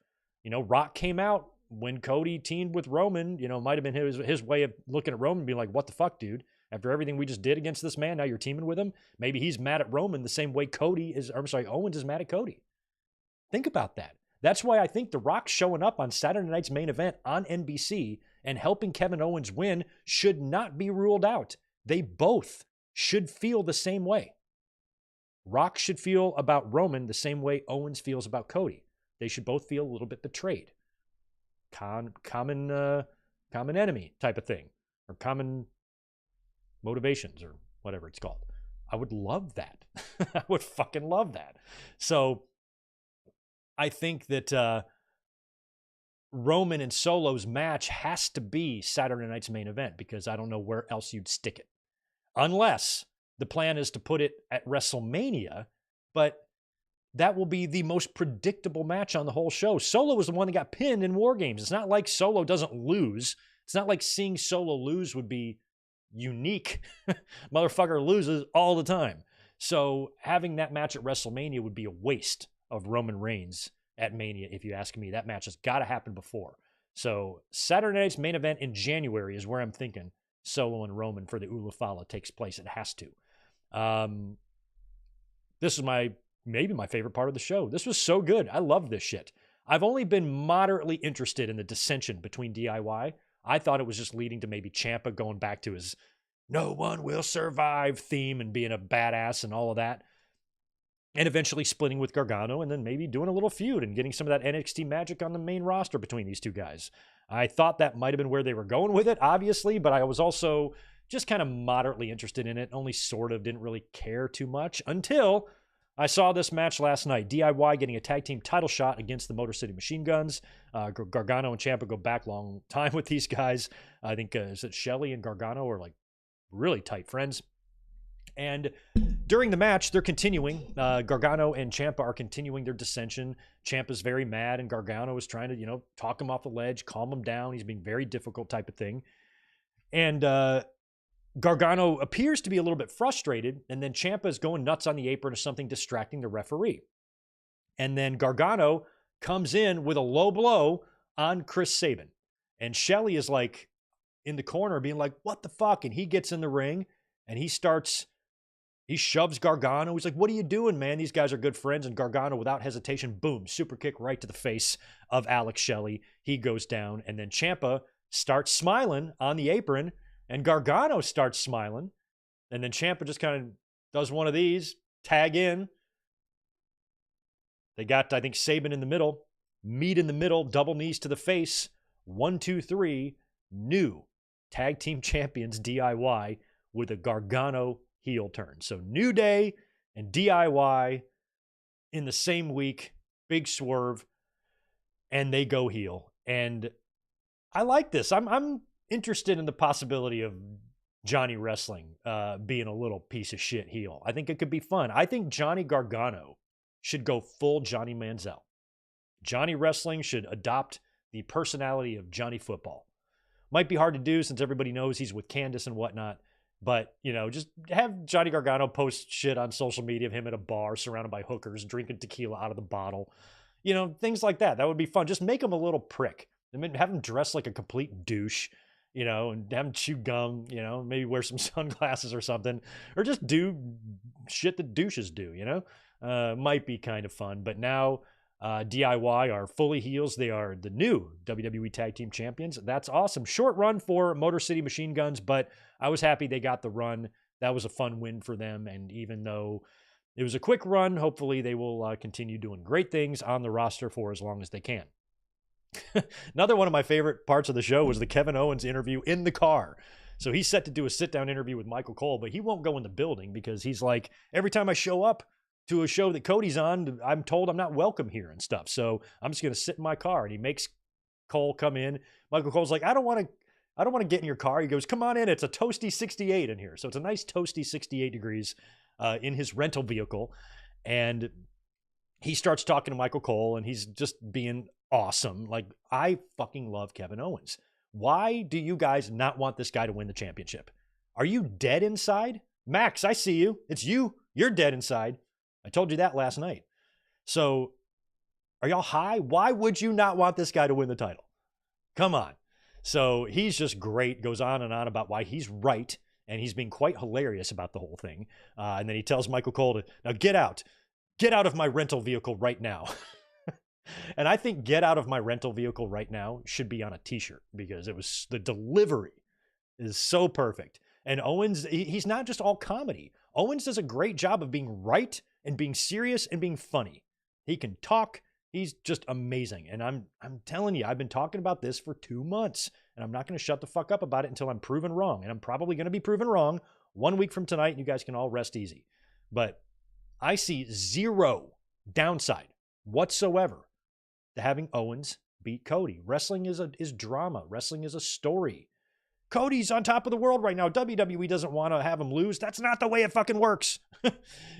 Rock came out when Cody teamed with Roman. Might have been his way of looking at Roman and being like, what the fuck, dude? After everything we just did against this man, now you're teaming with him? Maybe he's mad at Roman the same way Owens is mad at Cody. Think about that. That's why I think The Rock showing up on Saturday night's main event on NBC and helping Kevin Owens win should not be ruled out. They both should feel the same way. Rock should feel about Roman the same way Owens feels about Cody. They should both feel a little bit betrayed. Common enemy type of thing, or common motivations, or whatever it's called. I would love that. I would fucking love that. So I think that Roman and Solo's match has to be Saturday night's main event, because I don't know where else you'd stick it. Unless the plan is to put it at WrestleMania, but that will be the most predictable match on the whole show. Solo was the one that got pinned in War Games. It's not like Solo doesn't lose. It's not like seeing Solo lose would be unique. Motherfucker loses all the time. So having that match at WrestleMania would be a waste of Roman Reigns at Mania, if you ask me. That match has got to happen before. So Saturday night's main event in January is where I'm thinking Solo and Roman for the Ula Fala takes place. It has to. This is maybe my favorite part of the show. This was so good. I love this shit. I've only been moderately interested in the dissension between DIY. I thought it was just leading to maybe Ciampa going back to his "no one will survive" theme and being a badass and all of that. And eventually splitting with Gargano, and then maybe doing a little feud and getting some of that NXT magic on the main roster between these two guys. I thought that might have been where they were going with it, obviously, but I was also just kind of moderately interested in it. Only sort of, didn't really care too much until I saw this match last night. DIY getting a tag team title shot against the Motor City Machine Guns. Gargano and Ciampa go back long time with these guys. I think, is it Shelley and Gargano are like really tight friends. And during the match, they're continuing. Gargano and Ciampa are continuing their dissension. Ciampa's very mad, and Gargano is trying to, talk him off the ledge, calm him down. He's being very difficult type of thing. And Gargano appears to be a little bit frustrated, and then Ciampa is going nuts on the apron or something, distracting the referee. And then Gargano comes in with a low blow on Chris Sabin. And Shelley is like in the corner being like, what the fuck? And he gets in the ring, and he starts He shoves Gargano. He's like, what are you doing, man? These guys are good friends. And Gargano, without hesitation, boom, super kick right to the face of Alex Shelley. He goes down. And then Ciampa starts smiling on the apron. And Gargano starts smiling. And then Ciampa just kind of does one of these, tag in. They got, I think, Saban in the middle, meat in the middle, double knees to the face. 1, 2, 3, new tag team champions DIY with a Gargano heel turn. So New Day and DIY in the same week, big swerve, and they go heel. And I like this. I'm interested in the possibility of Johnny Wrestling being a little piece of shit heel. I think it could be fun. I think Johnny Gargano should go full Johnny Manziel. Johnny Wrestling should adopt the personality of Johnny Football. Might be hard to do since everybody knows he's with Candace and whatnot. But, just have Johnny Gargano post shit on social media of him at a bar surrounded by hookers, drinking tequila out of the bottle. Things like that. That would be fun. Just make him a little prick. Have him dress like a complete douche, and have him chew gum, maybe wear some sunglasses or something. Or just do shit that douches do, Might be kind of fun. But now DIY are fully heels. They are the new WWE Tag Team Champions. That's awesome. Short run for Motor City Machine Guns, but I was happy they got the run. That was a fun win for them. And even though it was a quick run, hopefully they will continue doing great things on the roster for as long as they can. Another one of my favorite parts of the show was the Kevin Owens interview in the car. So he's set to do a sit-down interview with Michael Cole, but he won't go in the building because he's like, every time I show up to a show that Cody's on, I'm told I'm not welcome here and stuff. So I'm just going to sit in my car. And he makes Cole come in. Michael Cole's like, I don't want to get in your car. He goes, come on in. It's a toasty 68 in here. So it's a nice toasty 68 degrees in his rental vehicle. And he starts talking to Michael Cole and he's just being awesome. Like, I fucking love Kevin Owens. Why do you guys not want this guy to win the championship? Are you dead inside? Max, I see you. It's you. You're dead inside. I told you that last night. So are y'all high? Why would you not want this guy to win the title? Come on. So he's just great, goes on and on about why he's right, and he's being quite hilarious about the whole thing. And then he tells Michael Cole to, now get out of my rental vehicle right now. And I think get out of my rental vehicle right now should be on a t-shirt because the delivery is so perfect. And Owens, he's not just all comedy. Owens does a great job of being right and being serious and being funny. He can talk. He's just amazing. And I'm telling you, I've been talking about this for 2 months, and I'm not going to shut the fuck up about it until I'm proven wrong. And I'm probably going to be proven wrong 1 week from tonight, and you guys can all rest easy. But I see zero downside whatsoever to having Owens beat Cody. Wrestling is drama. Wrestling is a story. Cody's on top of the world right now. WWE doesn't want to have him lose. That's not the way it fucking works.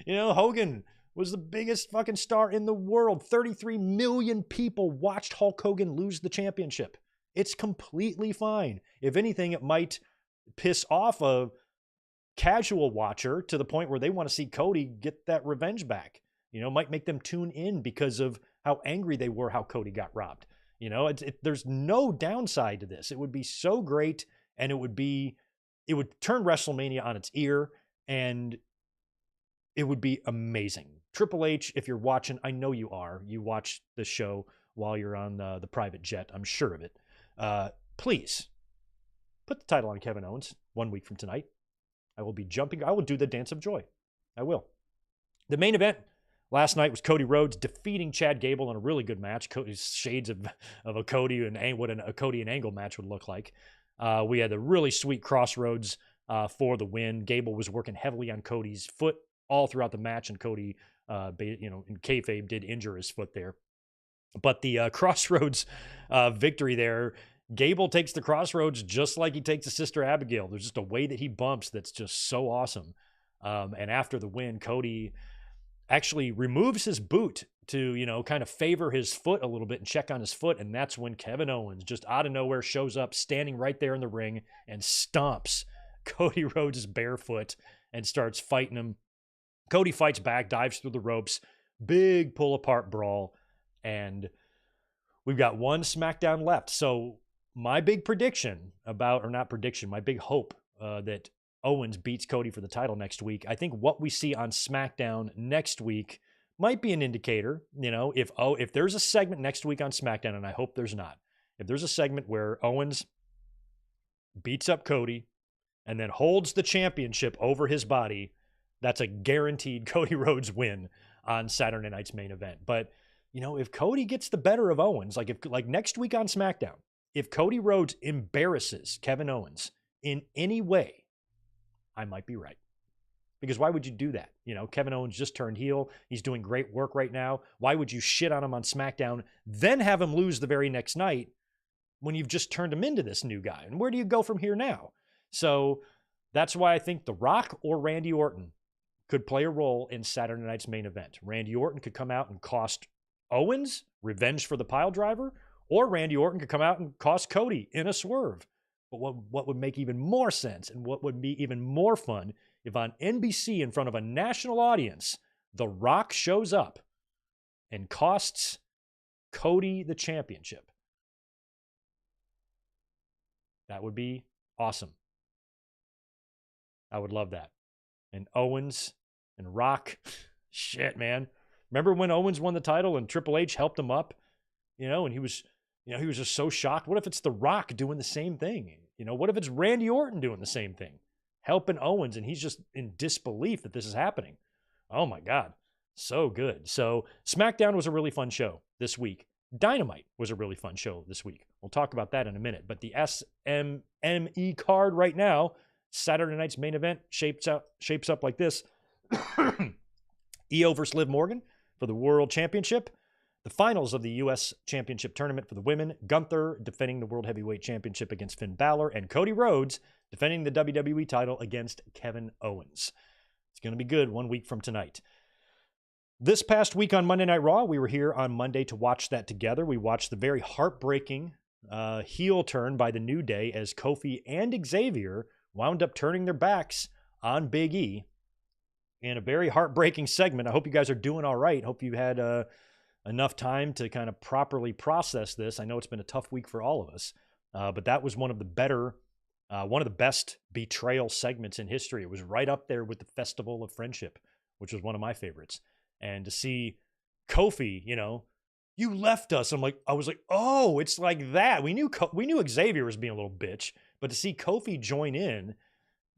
Hogan was the biggest fucking star in the world. 33 million people watched Hulk Hogan lose the championship. It's completely fine. If anything, it might piss off a casual watcher to the point where they want to see Cody get that revenge back. Might make them tune in because of how angry they were how Cody got robbed. There's no downside to this. It would be so great. And it would turn WrestleMania on its ear, and it would be amazing. Triple H, if you're watching, I know you are. You watch the show while you're on the private jet. I'm sure of it. Please put the title on Kevin Owens 1 week from tonight. I will be jumping. I will do the dance of joy. I will. The main event last night was Cody Rhodes defeating Chad Gable in a really good match. Shades of a Cody and what a Cody and Angle match would look like. We had a really sweet crossroads for the win. Gable was working heavily on Cody's foot all throughout the match, and Cody, in kayfabe, did injure his foot there. But the crossroads victory there, Gable takes the crossroads just like he takes the Sister Abigail. There's just a way that he bumps that's just so awesome. And after the win, Cody actually removes his boot to, kind of favor his foot a little bit and check on his foot. And that's when Kevin Owens just out of nowhere shows up standing right there in the ring and stomps Cody Rhodes' barefoot and starts fighting him. Cody fights back, dives through the ropes, big pull apart brawl. And we've got one SmackDown left. So my big prediction my big hope that Owens beats Cody for the title next week. I think what we see on SmackDown next week might be an indicator. If there's a segment next week on SmackDown, and I hope there's not, if there's a segment where Owens beats up Cody and then holds the championship over his body, that's a guaranteed Cody Rhodes win on Saturday night's main event. But, if Cody gets the better of Owens, like next week on SmackDown, if Cody Rhodes embarrasses Kevin Owens in any way, I might be right. Because why would you do that? Kevin Owens just turned heel. He's doing great work right now. Why would you shit on him on SmackDown, then have him lose the very next night when you've just turned him into this new guy? And where do you go from here now? So that's why I think The Rock or Randy Orton could play a role in Saturday night's main event. Randy Orton could come out and cost Owens revenge for the pile driver, or Randy Orton could come out and cost Cody in a swerve. But what would make even more sense and what would be even more fun if on NBC in front of a national audience, The Rock shows up and costs Cody the championship. That would be awesome. I would love that. And Owens and Rock, shit, man. Remember when Owens won the title and Triple H helped him up? And he was just so shocked. What if it's The Rock doing the same thing? What if it's Randy Orton doing the same thing? Helping Owens, and he's just in disbelief that this is happening. Oh my God. So good. So SmackDown was a really fun show this week. Dynamite was a really fun show this week. We'll talk about that in a minute. But the SMME card right now, Saturday night's main event, shapes up like this. Io versus Liv Morgan for the World Championship. The finals of the U.S. Championship Tournament for the women, Gunther defending the World Heavyweight Championship against Finn Balor, and Cody Rhodes defending the WWE title against Kevin Owens. It's going to be good 1 week from tonight. This past week on Monday Night Raw, we were here on Monday to watch that together. We watched the very heartbreaking heel turn by the New Day as Kofi and Xavier wound up turning their backs on Big E in a very heartbreaking segment. I hope you guys are doing all right. Hope you had enough time to kind of properly process this. I know it's been a tough week for all of us, but that was one of the best betrayal segments in history. It was right up there with the Festival of Friendship, which was one of my favorites. And to see Kofi, you left us. I was like, oh, it's like that. We knew Xavier was being a little bitch, but to see Kofi join in,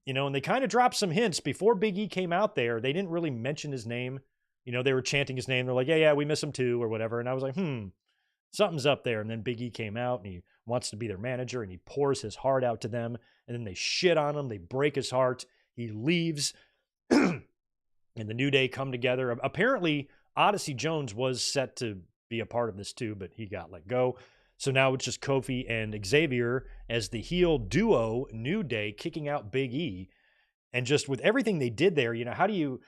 and they kind of dropped some hints before Big E came out there. They didn't really mention his name. They were chanting his name. They're like, yeah, we miss him too, or whatever. And I was like, something's up there. And then Big E came out and he wants to be their manager and he pours his heart out to them. And then they shit on him. They break his heart. He leaves. And the New Day come together. Apparently, Odyssey Jones was set to be a part of this too, but he got let go. So now it's just Kofi and Xavier as the heel duo, New Day, kicking out Big E. And just with everything they did there, how do you,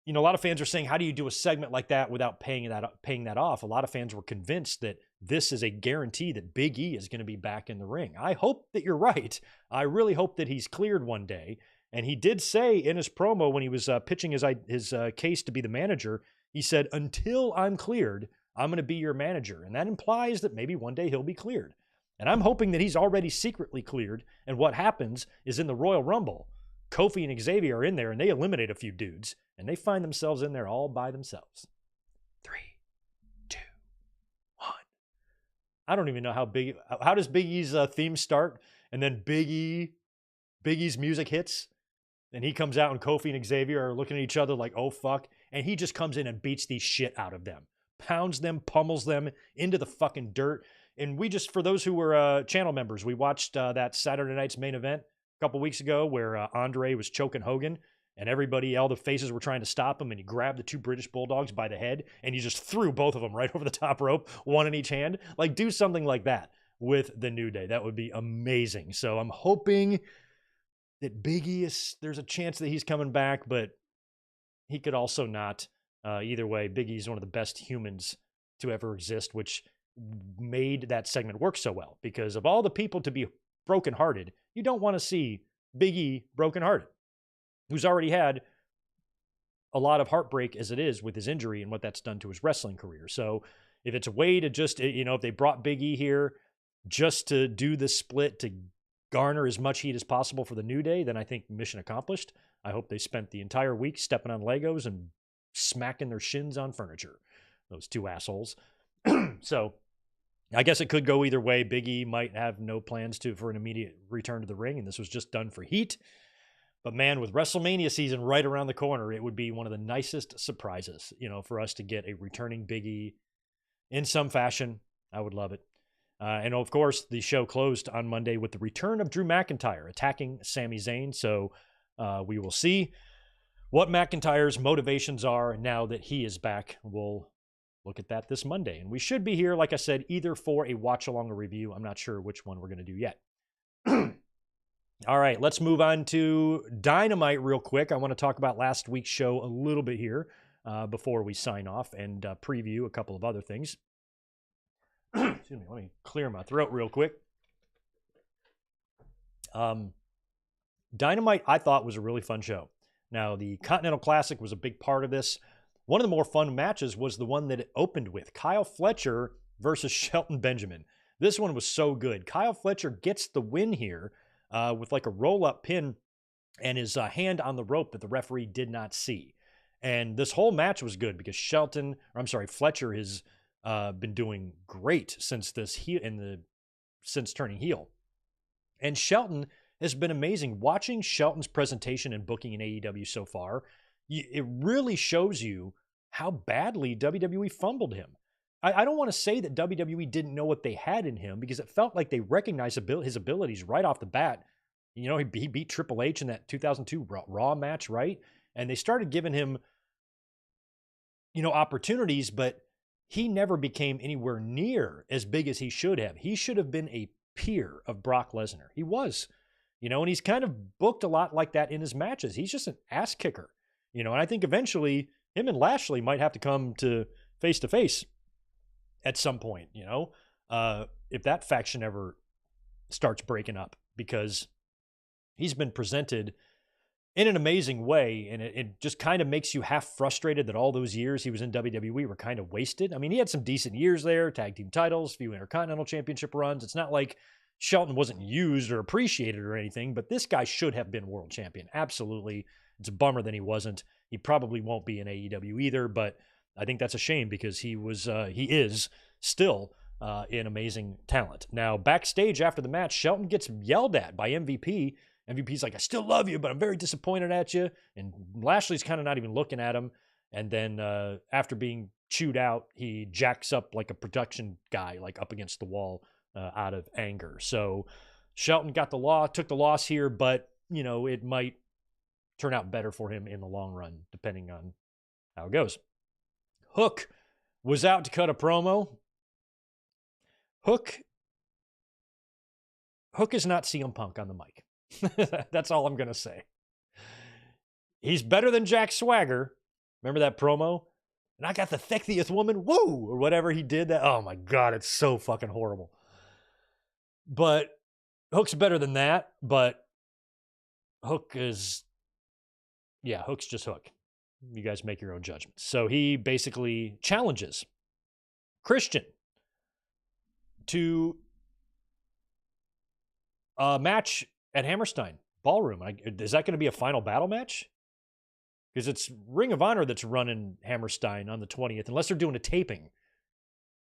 a lot of fans are saying, how do you do a segment like that without paying that off? A lot of fans were convinced that this is a guarantee that Big E is going to be back in the ring. I hope that you're right. I really hope that he's cleared one day. And he did say in his promo when he was pitching his case to be the manager, he said, until I'm cleared, I'm going to be your manager. And that implies that maybe one day he'll be cleared. And I'm hoping that he's already secretly cleared. And what happens is in the Royal Rumble, Kofi and Xavier are in there and they eliminate a few dudes and they find themselves in there all by themselves. 3, 2, 1. I don't even know how does Big E's theme start? And then Big E's music hits and he comes out and Kofi and Xavier are looking at each other like, oh fuck. And he just comes in and beats the shit out of them. Pounds them, pummels them into the fucking dirt. And for those who were channel members, we watched that Saturday night's main event a couple weeks ago where Andre was choking Hogan and all the faces were trying to stop him and he grabbed the 2 British Bulldogs by the head and he just threw both of them right over the top rope, one in each hand. Like, do something like that with the New Day. That would be amazing. So I'm hoping that Big E there's a chance that he's coming back, but he could also not. Either way, Big E is one of the best humans to ever exist, which made that segment work so well. Because of all the people to be brokenhearted, you don't want to see Big E brokenhearted, who's already had a lot of heartbreak as it is with his injury and what that's done to his wrestling career. So if it's a way to just, if they brought Big E here just to do the split to garner as much heat as possible for the New Day, then I think mission accomplished. I hope they spent the entire week stepping on Legos and smacking their shins on furniture. Those two assholes. So I guess it could go either way. Big E might have no plans for an immediate return to the ring, and this was just done for heat. But man, with WrestleMania season right around the corner, it would be one of the nicest surprises, for us to get a returning Big E in some fashion. I would love it. And of course, the show closed on Monday with the return of Drew McIntyre attacking Sami Zayn. So we will see what McIntyre's motivations are now that he is back. We'll look at that this Monday. And we should be here, like I said, either for a watch-along or review. I'm not sure which one we're going to do yet. All right, let's move on to Dynamite real quick. I want to talk about last week's show a little bit here before we sign off and preview a couple of other things. Excuse me, let me clear my throat real quick. Dynamite, I thought, was a really fun show. Now, the Continental Classic was a big part of this. One of the more fun matches was the one that it opened with, Kyle Fletcher versus Shelton Benjamin. This one was so good. Kyle Fletcher gets the win here with like a roll-up pin and his hand on the rope that the referee did not see. And this whole match was good because Fletcher has been doing great since since turning heel. And Shelton has been amazing. Watching Shelton's presentation and booking in AEW so far, it really shows you how badly WWE fumbled him. I don't want to say that WWE didn't know what they had in him because it felt like they recognized his abilities right off the bat. He beat Triple H in that 2002 Raw match, right? And they started giving him, opportunities, but he never became anywhere near as big as he should have. He should have been a peer of Brock Lesnar. He was, and he's kind of booked a lot like that in his matches. He's just an ass kicker, and I think eventually him and Lashley might have to come to face at some point, if that faction ever starts breaking up, because he's been presented in an amazing way, and it just kind of makes you half frustrated that all those years he was in WWE were kind of wasted. I mean, he had some decent years there, tag team titles, few Intercontinental Championship runs. It's not like Shelton wasn't used or appreciated or anything, but this guy should have been world champion. Absolutely. It's a bummer that he wasn't. He probably won't be in AEW either, but I think that's a shame because he is still an amazing talent. Now, backstage after the match, Shelton gets yelled at by MVP. MVP's like, I still love you, but I'm very disappointed at you. And Lashley's kind of not even looking at him. And then after being chewed out, he jacks up like a production guy, like up against the wall out of anger. So Shelton took the loss here, but, it might turn out better for him in the long run, depending on how it goes. Hook was out to cut a promo. Hook is not CM Punk on the mic. That's all I'm going to say. He's better than Jack Swagger. Remember that promo? And I got the sexiest woman, woo, or whatever he did. Oh my God, it's so fucking horrible. But Hook's better than that, but Hook's just Hook. You guys make your own judgments. So he basically challenges Christian to a match at Hammerstein Ballroom. Is that going to be a final battle match? Because it's Ring of Honor that's running Hammerstein on the 20th, unless they're doing a taping.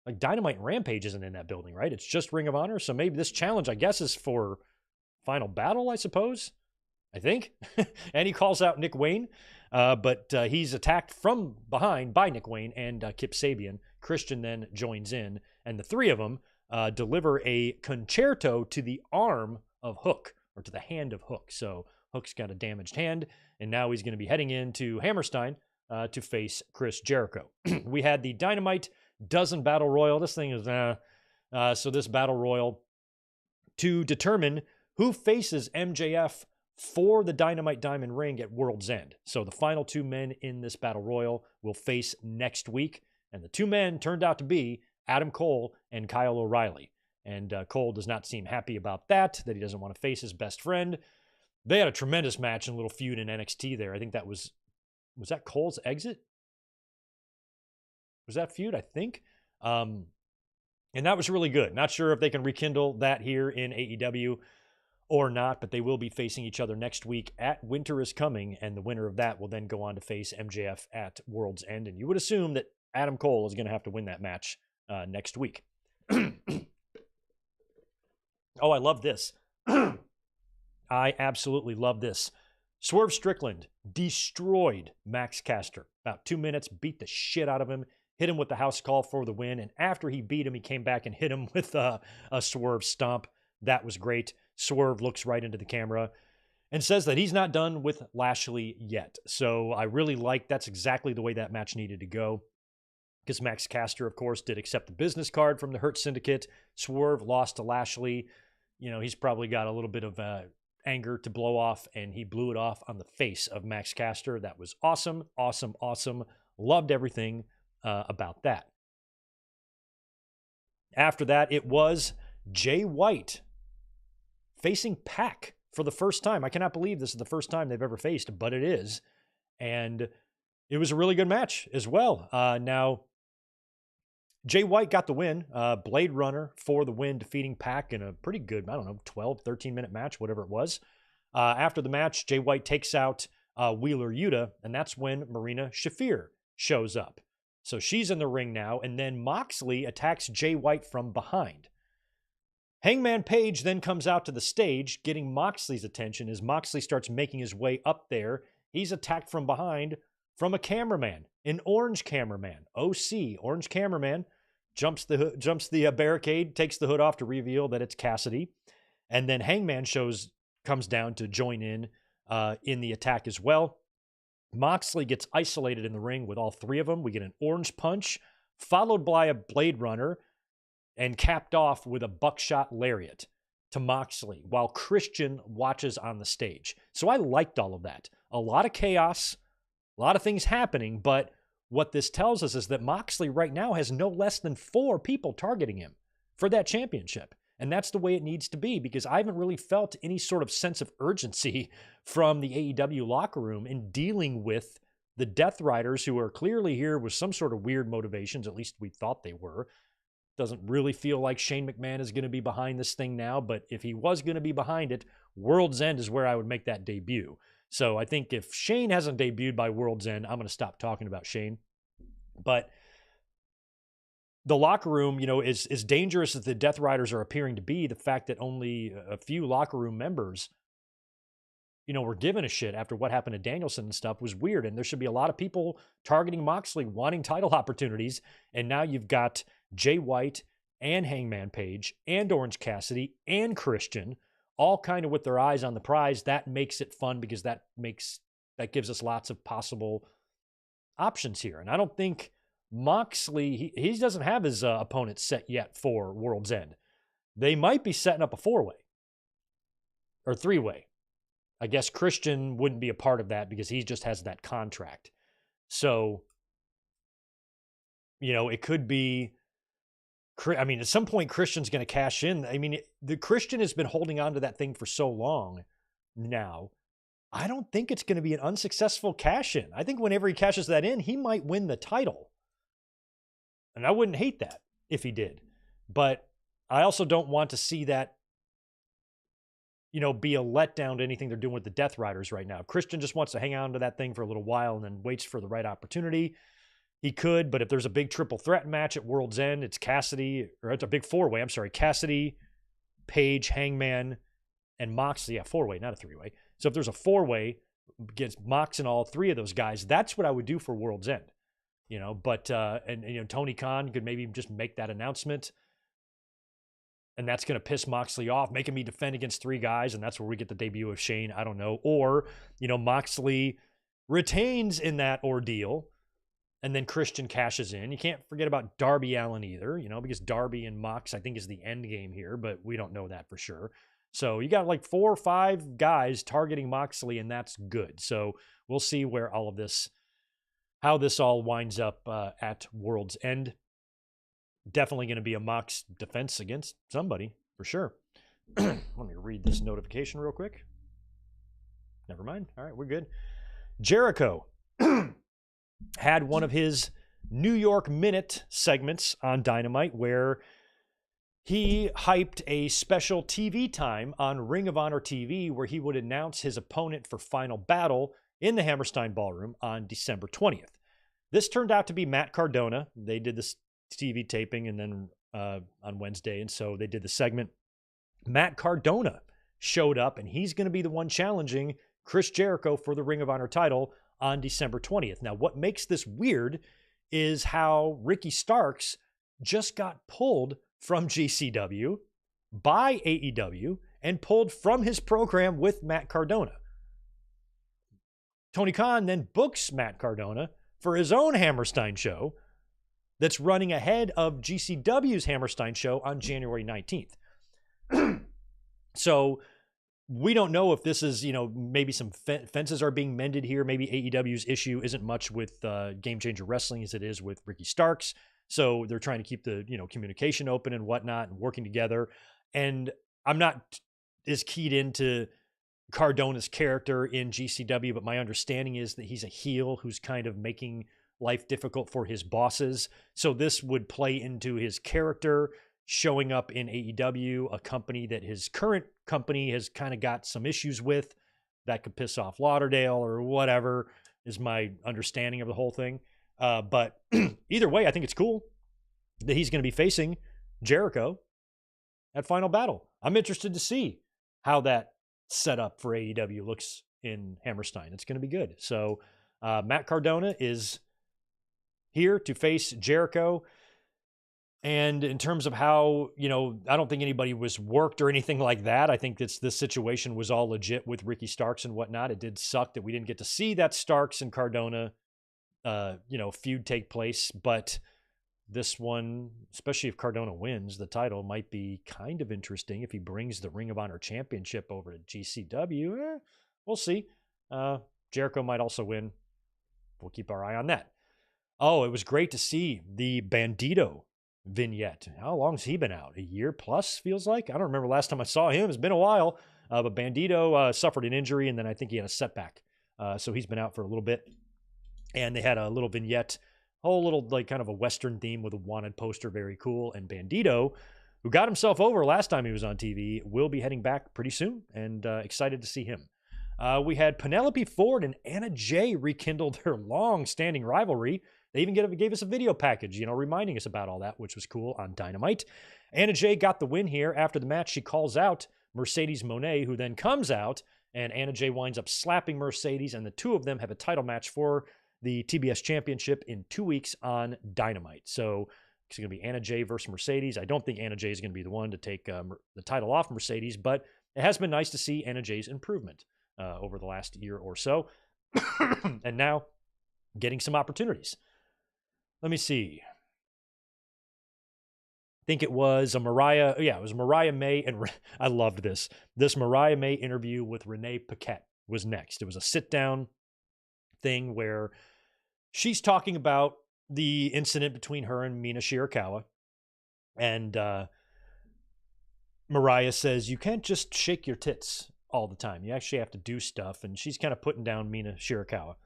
Like Dynamite and Rampage isn't in that building, right? It's just Ring of Honor. So maybe this challenge, I guess, is for final battle, I suppose. I think. And he calls out Nick Wayne. But he's attacked from behind by Nick Wayne and Kip Sabian. Christian then joins in. And the three of them deliver a concerto to the arm of Hook, or to the hand of Hook. So Hook's got a damaged hand, and now he's going to be heading into Hammerstein to face Chris Jericho. We had the Dynamite Dozen Battle Royal. This thing is, so this Battle Royal to determine who faces MJF for the Dynamite Diamond Ring at World's End. So the final two men in this Battle Royal will face next week, and the two men turned out to be Adam Cole and Kyle O'Reilly. And Cole does not seem happy about that he doesn't want to face his best friend. They had a tremendous match and a little feud in NXT there. I think that was that Cole's exit? Was that feud? I think. And that was really good. Not sure if they can rekindle that here in AEW. or not, but they will be facing each other next week at Winter is Coming, and the winner of that will then go on to face MJF at World's End. And you would assume that Adam Cole is going to have to win that match next week. Oh, I love this. I absolutely love this. Swerve Strickland destroyed Max Caster. About 2 minutes, beat the shit out of him, hit him with the house call for the win, and after he beat him, he came back and hit him with a Swerve stomp. That was great. Swerve looks right into the camera and says that he's not done with Lashley yet. So I really like that's exactly the way that match needed to go, because Max Caster, of course, did accept the business card from the Hurt Syndicate. Swerve lost to Lashley. You know, he's probably got a little bit of anger to blow off, and he blew it off on the face of Max Caster. That was awesome, awesome, awesome. Loved everything about that. After that, it was Jay White facing Pac for the first time. I cannot believe this is the first time they've ever faced, but it is. And it was a really good match as well. Now, Jay White got the win. Blade Runner for the win, defeating Pac in a pretty good, 12, 13-minute match, whatever it was. After the match, Jay White takes out Wheeler Yuta, and that's when Marina Shafir shows up. So she's in the ring now, and then Moxley attacks Jay White from behind. Hangman Page then comes out to the stage, getting Moxley's attention as Moxley starts making his way up there. He's attacked from behind from a cameraman, an orange cameraman, OC, orange cameraman, jumps the barricade, takes the hood off to reveal that it's Cassidy. And then Hangman comes down to join in the attack as well. Moxley gets isolated in the ring with all three of them. We get an orange punch, followed by a Blade Runner, and capped off with a buckshot lariat to Moxley while Christian watches on the stage. So I liked all of that. A lot of chaos, a lot of things happening, but what this tells us is that Moxley right now has no less than 4 people targeting him for that championship. And that's the way it needs to be, because I haven't really felt any sort of sense of urgency from the AEW locker room in dealing with the Death Riders, who are clearly here with some sort of weird motivations. At least we thought they were. Doesn't really feel like Shane McMahon is going to be behind this thing now, but if he was going to be behind it, World's End is where I would make that debut. So I think if Shane hasn't debuted by World's End, I'm going to stop talking about Shane. But the locker room, is as dangerous as the Death Riders are appearing to be. The fact that only a few locker room members, were given a shit after what happened to Danielson and stuff was weird. And there should be a lot of people targeting Moxley, wanting title opportunities. And now you've got Jay White and Hangman Page and Orange Cassidy and Christian all kind of with their eyes on the prize. That makes it fun, because that gives us lots of possible options here. And I don't think Moxley, he doesn't have his opponent set yet for World's End. They might be setting up a 4-way or 3-way. I guess Christian wouldn't be a part of that because he just has that contract. So, it could be, at some point Christian's going to cash in. The Christian has been holding on to that thing for so long now. I don't think it's going to be an unsuccessful cash in. I think whenever he cashes that in, he might win the title. And I wouldn't hate that if he did. But I also don't want to see that, be a letdown to anything they're doing with the Death Riders right now. If Christian just wants to hang on to that thing for a little while and then waits for the right opportunity, he could. But if there's a big triple threat match at World's End, it's Cassidy, or it's a big 4-way. I'm sorry, Cassidy, Page, Hangman, and Moxley. Yeah, 4-way, not a 3-way. So if there's a 4-way against Mox and all 3 of those guys, that's what I would do for World's End. But Tony Khan could maybe just make that announcement, and that's going to piss Moxley off, making me defend against 3 guys, and that's where we get the debut of Shane. I don't know. Or, Moxley retains in that ordeal, and then Christian cashes in. You can't forget about Darby Allin either, because Darby and Mox, I think, is the end game here, but we don't know that for sure. So you got like 4 or 5 guys targeting Moxley, and that's good. So we'll see where how this all winds up at World's End. Definitely going to be a Mox defense against somebody, for sure. Let me read this notification real quick. Never mind. All right, we're good. Jericho had one of his New York Minute segments on Dynamite where he hyped a special TV time on Ring of Honor TV where he would announce his opponent for Final Battle in the Hammerstein Ballroom on December 20th. This turned out to be Matt Cardona. They did this TV taping and then on Wednesday, and so they did the segment. Matt Cardona showed up, and he's going to be the one challenging Chris Jericho for the Ring of Honor title on December 20th. Now, what makes this weird is how Ricky Starks just got pulled from GCW by AEW and pulled from his program with Matt Cardona. Tony Khan then books Matt Cardona for his own Hammerstein show that's running ahead of GCW's Hammerstein show on January 19th. So we don't know if this is, maybe some fences are being mended here. Maybe AEW's issue isn't much with Game Changer Wrestling as it is with Ricky Starks. So they're trying to keep the, communication open and whatnot and working together. And I'm not as keyed into Cardona's character in GCW, but my understanding is that he's a heel who's kind of making life difficult for his bosses. So this would play into his character showing up in AEW, a company that his current company has kind of got some issues with that could piss off Lauderdale or whatever is my understanding of the whole thing. But either way, I think it's cool that he's going to be facing Jericho at Final Battle. I'm interested to see how that setup for AEW looks in Hammerstein. It's going to be good. So Matt Cardona is here to face Jericho. And in terms of how, I don't think anybody was worked or anything like that. I think this situation was all legit with Ricky Starks and whatnot. It did suck that we didn't get to see that Starks and Cardona, feud take place. But this one, especially if Cardona wins the title, might be kind of interesting if he brings the Ring of Honor Championship over to GCW. We'll see. Jericho might also win. We'll keep our eye on that. Oh, it was great to see the Bandito vignette. How long's he been out? A year plus, feels like. I don't remember last time I saw him. It's been a while. But Bandito suffered an injury, and then I think he had a setback. So he's been out for a little bit. And they had a little vignette, whole little kind of a Western theme with a wanted poster. Very cool. And Bandito, who got himself over last time he was on TV, will be heading back pretty soon, and excited to see him. We had Penelope Ford and Anna Jay rekindle their long-standing rivalry. They even gave us a video package, reminding us about all that, which was cool on Dynamite. Anna Jay got the win here. After the match, she calls out Mercedes Moné, who then comes out, and Anna Jay winds up slapping Mercedes, and the two of them have a title match for the TBS Championship in 2 weeks on Dynamite. So it's going to be Anna Jay versus Mercedes. I don't think Anna Jay is going to be the one to take the title off Mercedes, but it has been nice to see Anna Jay's improvement over the last year or so. And now getting some opportunities. Let me see. I think it was Mariah May, and I loved this. This Mariah May interview with Renee Paquette was next. It was a sit-down thing where she's talking about the incident between her and Mina Shirakawa. And Mariah says, you can't just shake your tits all the time. You actually have to do stuff. And she's kind of putting down Mina Shirakawa.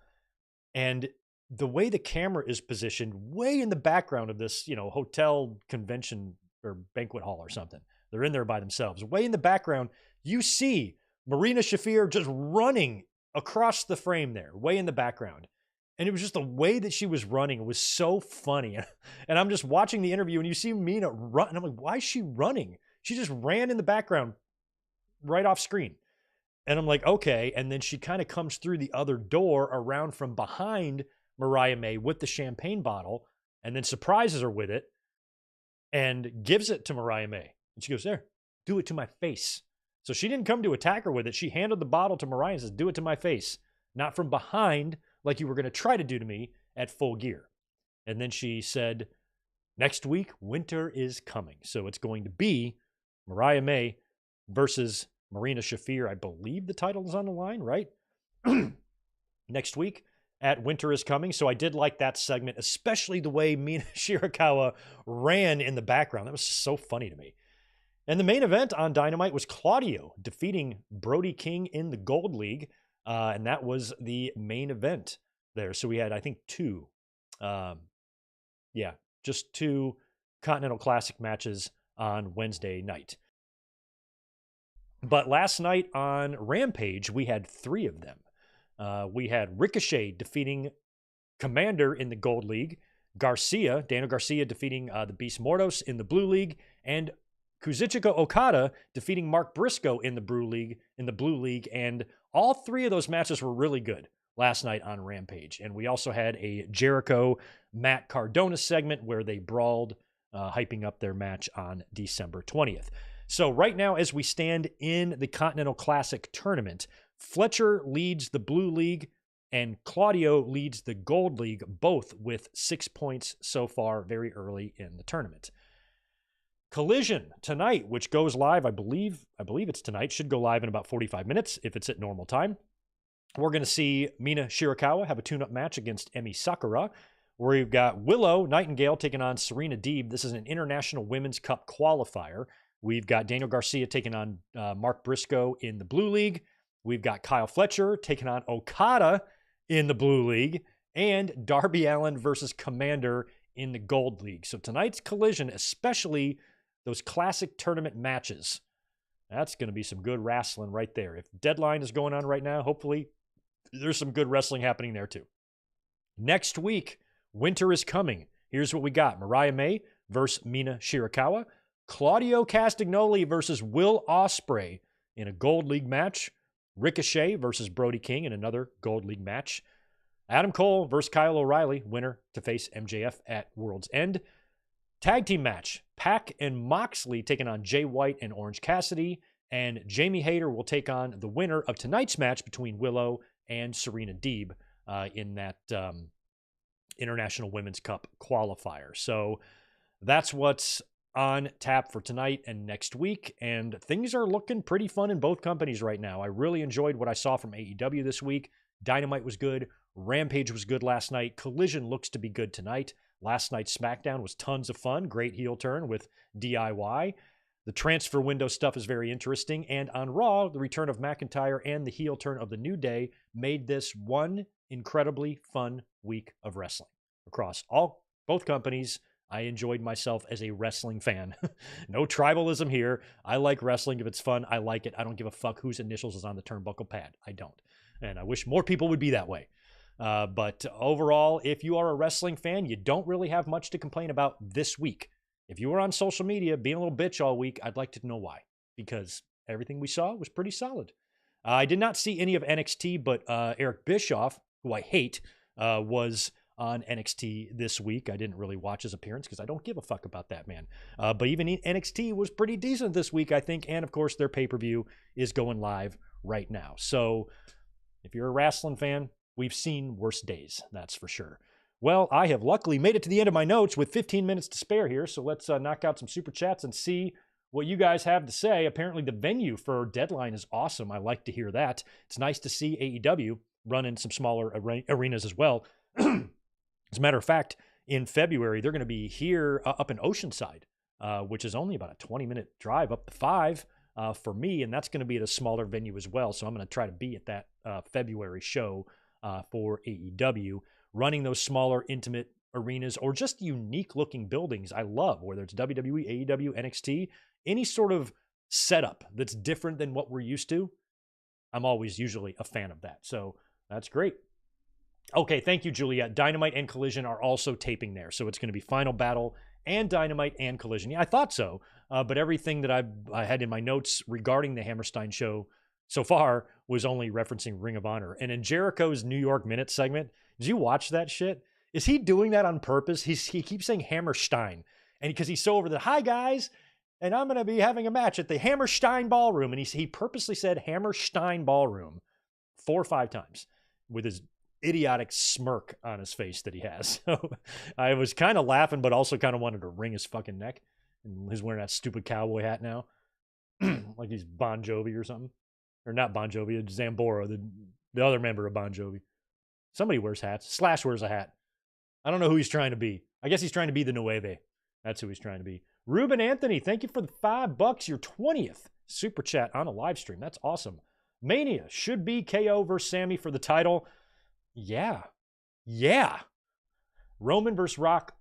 And the way the camera is positioned way in the background of this, hotel convention or banquet hall or something. They're in there by themselves. Way in the background, you see Marina Shafir just running across the frame there, way in the background. And it was just the way that she was running. It was so funny. And I'm just watching the interview and you see Mina run. And I'm like, why is she running? She just ran in the background right off screen. And I'm like, okay. And then she kind of comes through the other door around from behind Mariah May with the champagne bottle and then surprises her with it and gives it to Mariah May. And she goes, there, do it to my face. So she didn't come to attack her with it. She handed the bottle to Mariah and says, do it to my face, not from behind like you were going to try to do to me at Full Gear. And then she said, next week, winter is coming. So it's going to be Mariah May versus Marina Shafir. I believe the title is on the line, right? Next week at Winter is Coming. So I did like that segment, especially the way Mina Shirakawa ran in the background. That was so funny to me. And the main event on Dynamite was Claudio defeating Brody King in the Gold League. And that was the main event there. So we had, I think, just two Continental Classic matches on Wednesday night. But last night on Rampage, we had 3 of them. We had Ricochet defeating Commander in the Gold League, Daniel Garcia defeating the Beast Mordos in the Blue League, and Kazuchika Okada defeating Mark Briscoe in the Blue League, and all 3 of those matches were really good last night on Rampage. And we also had a Jericho Matt Cardona segment where they brawled, hyping up their match on December 20th. So right now, as we stand in the Continental Classic tournament, Fletcher leads the Blue League and Claudio leads the Gold League, both with 6 points so far very early in the tournament. Collision tonight, which goes live, I believe it's tonight, should go live in about 45 minutes if it's at normal time. We're going to see Mina Shirakawa have a tune-up match against Emi Sakura, where we've got Willow Nightingale taking on Serena Deeb. This is an International Women's Cup qualifier. We've got Daniel Garcia taking on Mark Briscoe in the Blue League. We've got Kyle Fletcher taking on Okada in the Blue League, and Darby Allin versus Commander in the Gold League. So tonight's Collision, especially those classic tournament matches, that's going to be some good wrestling right there. If Deadline is going on right now, hopefully there's some good wrestling happening there too. Next week, winter is coming. Here's what we got. Mariah May versus Mina Shirakawa. Claudio Castagnoli versus Will Ospreay in a Gold League match. Ricochet versus Brody King in another Gold League match. Adam Cole versus Kyle O'Reilly, winner to face MJF at World's End. Tag team match, Pac and Moxley taking on Jay White and Orange Cassidy. And Jamie Hayter will take on the winner of tonight's match between Willow and Serena Deeb in that International Women's Cup qualifier. So that's what's on tap for tonight and next week, and things are looking pretty fun in both companies right now. I really enjoyed what I saw from AEW this week. Dynamite was good. Rampage was good last night. Collision looks to be good tonight. Last night's SmackDown was tons of fun. Great heel turn with DIY. The transfer window stuff is very interesting. And on Raw, the return of McIntyre and the heel turn of the New Day made this one incredibly fun week of wrestling. Across both companies, I enjoyed myself as a wrestling fan. No tribalism here. I like wrestling. If it's fun, I like it. I don't give a fuck whose initials is on the turnbuckle pad. I don't. And I wish more people would be that way. But overall, if you are a wrestling fan, you don't really have much to complain about this week. If you were on social media being a little bitch all week, I'd like to know why. Because everything we saw was pretty solid. I did not see any of NXT, but Eric Bischoff, who I hate, was on NXT this week. I didn't really watch his appearance because I don't give a fuck about that man. But even NXT was pretty decent this week, I think. And of course, their pay-per-view is going live right now. So if you're a wrestling fan, we've seen worse days, that's for sure. Well, I have luckily made it to the end of my notes with 15 minutes to spare here. So let's knock out some super chats and see what you guys have to say. Apparently the venue for Deadline is awesome. I like to hear that. It's nice to see AEW run in some smaller arenas as well. As a matter of fact, in February, they're going to be here up in Oceanside, which is only about a 20-minute drive up to 5 for me, and that's going to be at a smaller venue as well. So I'm going to try to be at that February show for AEW, running those smaller, intimate arenas or just unique-looking buildings I love, whether it's WWE, AEW, NXT, any sort of setup that's different than what we're used to. I'm always usually a fan of that. So that's great. Okay, thank you, Juliet. Dynamite and Collision are also taping there. So it's going to be Final Battle and Dynamite and Collision. Yeah, I thought so. But everything that I had in my notes regarding the Hammerstein show so far was only referencing Ring of Honor. And in Jericho's New York Minute segment, did you watch that shit? Is he doing that on purpose? He keeps saying Hammerstein. And because he's so over the, hi guys, and I'm going to be having a match at the Hammerstein Ballroom. And he purposely said Hammerstein Ballroom 4 or 5 times with his idiotic smirk on his face that he has. So I was kind of laughing, but also kind of wanted to wring his fucking neck. And he's wearing that stupid cowboy hat now. Like he's Bon Jovi or something. Or not Bon Jovi, Zambora, the other member of Bon Jovi. Somebody wears hats. Slash wears a hat. I don't know who he's trying to be. I guess he's trying to be the Nueve. That's who he's trying to be. Ruben Anthony, thank you for the $5, your 20th super chat on a live stream. That's awesome. Mania should be KO versus Sammy for the title. Yeah. Roman versus Rock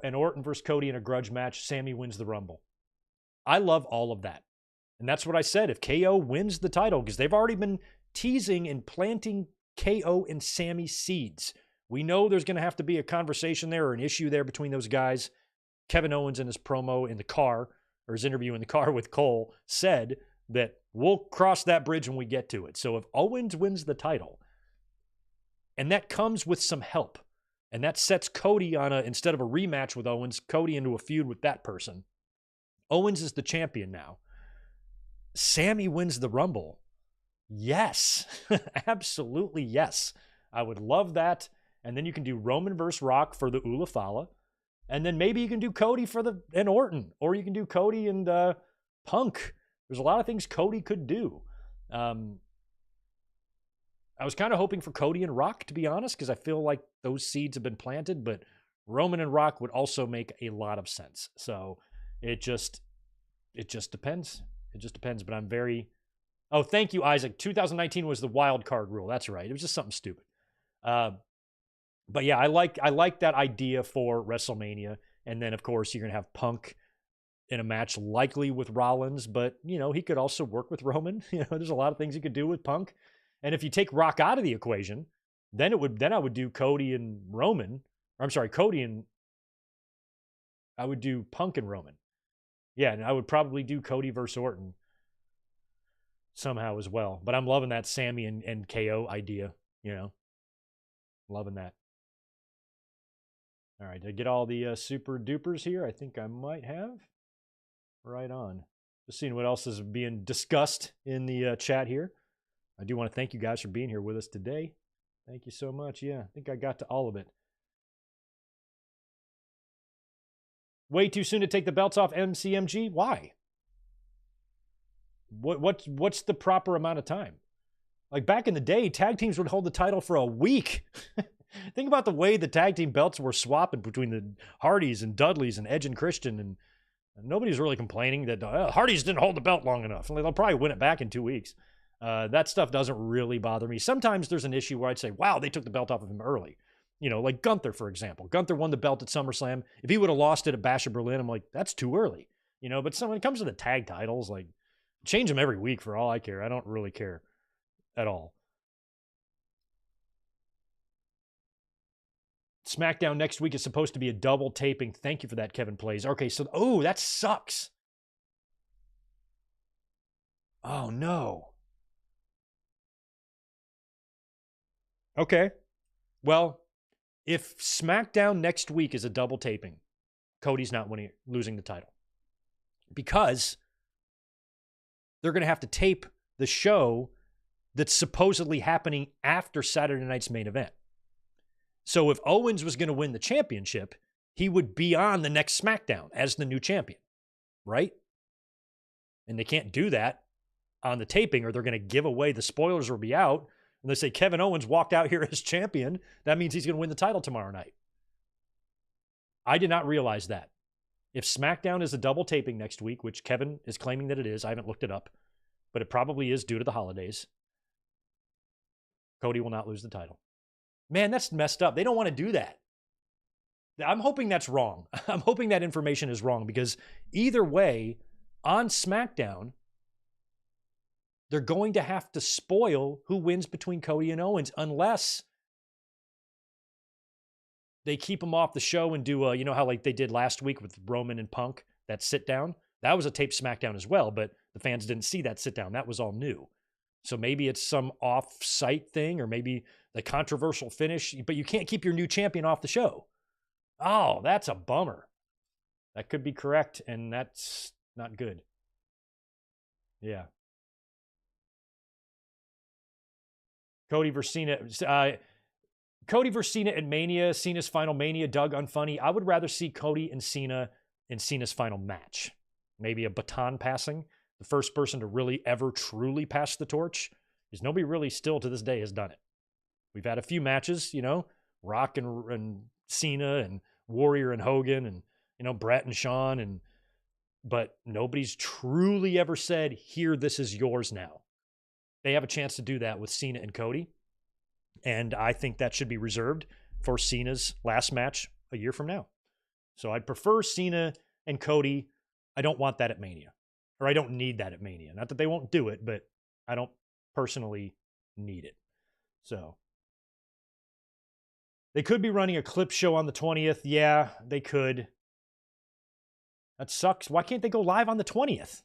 and Orton versus Cody in a grudge match. Sammy wins the Rumble. I love all of that. And that's what I said. If KO wins the title, because they've already been teasing and planting KO and Sammy seeds. We know there's going to have to be a conversation there or an issue there between those guys. Kevin Owens in his promo in the car, or his interview in the car with Cole, said that we'll cross that bridge when we get to it. So if Owens wins the title, and that comes with some help, and that sets Cody on instead of a rematch with Owens, Cody into a feud with that person. Owens is the champion now. Sammy wins the Rumble. Yes, absolutely yes. I would love that. And then you can do Roman versus Rock for the Ula Fala. And then maybe you can do Cody and Orton. Or you can do Cody and Punk. There's a lot of things Cody could do. I was kind of hoping for Cody and Rock, to be honest, because I feel like those seeds have been planted. But Roman and Rock would also make a lot of sense. So it just depends. It just depends. But I'm very... Oh, thank you, Isaac. 2019 was the wild card rule. That's right. It was just something stupid. But yeah, I like that idea for WrestleMania. And then, of course, you're going to have Punk in a match likely with Rollins. But, he could also work with Roman. There's a lot of things you could do with Punk. And if you take Rock out of the equation, then I would do Cody and Roman. Or I'm sorry, I would do Punk and Roman. Yeah, and I would probably do Cody versus Orton somehow as well. But I'm loving that Sammy and KO idea, Loving that. All right, did I get all the super dupers here? I think I might have. Right on. Just seeing what else is being discussed in the chat here. I do want to thank you guys for being here with us today. Thank you so much. Yeah, I think I got to all of it. Way too soon to take the belts off MCMG? Why? What's the proper amount of time? Like back in the day, tag teams would hold the title for a week. Think about the way the tag team belts were swapping between the Hardys and Dudleys and Edge and Christian, and nobody's really complaining that Hardys didn't hold the belt long enough. They'll probably win it back in 2 weeks. That stuff doesn't really bother me. Sometimes there's an issue where I'd say, wow, they took the belt off of him early. Like Gunther, for example. Gunther won the belt at SummerSlam. If he would have lost it at Bash of Berlin, I'm like, that's too early. But when it comes to the tag titles, like, change them every week for all I care. I don't really care at all. SmackDown next week is supposed to be a double taping. Thank you for that, Kevin Plays. Okay, so, that sucks. Oh, no. Okay. Well, if SmackDown next week is a double taping, Cody's not losing the title. Because they're going to have to tape the show that's supposedly happening after Saturday night's main event. So if Owens was going to win the championship, he would be on the next SmackDown as the new champion, right? And they can't do that on the taping or they're going to give away, the spoilers will be out, and they say Kevin Owens walked out here as champion. That means he's going to win the title tomorrow night. I did not realize that. If SmackDown is a double taping next week, which Kevin is claiming that it is, I haven't looked it up, but it probably is due to the holidays, Cody will not lose the title. Man, that's messed up. They don't want to do that. I'm hoping that's wrong. I'm hoping that information is wrong because either way, on SmackDown, they're going to have to spoil who wins between Cody and Owens unless they keep them off the show and do how like they did last week with Roman and Punk, that sit down. That was a taped SmackDown as well, but the fans didn't see that sit down. That was all new. So maybe it's some off-site thing or maybe the controversial finish, but you can't keep your new champion off the show. Oh, that's a bummer. That could be correct, and that's not good. Yeah. Cody versus Cena. Cody versus Cena at Mania, Cena's final Mania, Doug Unfunny. I would rather see Cody and Cena in Cena's final match. Maybe a baton passing. The first person to really ever truly pass the torch, because nobody really still to this day has done it. We've had a few matches, Rock and Cena and Warrior and Hogan and, Brett and Shawn, but nobody's truly ever said, here, this is yours now. They have a chance to do that with Cena and Cody. And I think that should be reserved for Cena's last match a year from now. So I'd prefer Cena and Cody I don't want that at Mania, or I don't need that at Mania. Not that they won't do it, but I don't personally need it. So they could be running a clip show on the 20th. Yeah, they could. That sucks. Why can't they go live on the 20th?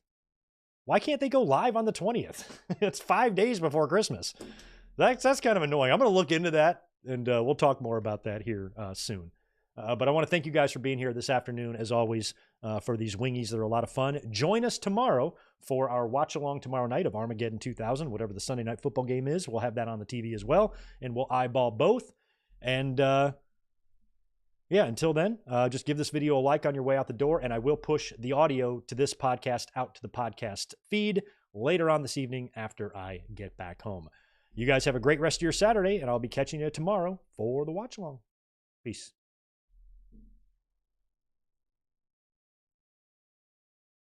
Why can't they go live on the 20th? It's 5 days before Christmas. That's kind of annoying. I'm going to look into that, and we'll talk more about that here soon. But I want to thank you guys for being here this afternoon, as always, for these wingies that are a lot of fun. Join us tomorrow for our watch-along tomorrow night of Armageddon 2000, whatever the Sunday night football game is. We'll have that on the TV as well, and we'll eyeball both. And, yeah, until then, just give this video a like on your way out the door, and I will push the audio to this podcast out to the podcast feed later on this evening after I get back home. You guys have a great rest of your Saturday, and I'll be catching you tomorrow for the watch-along. Peace.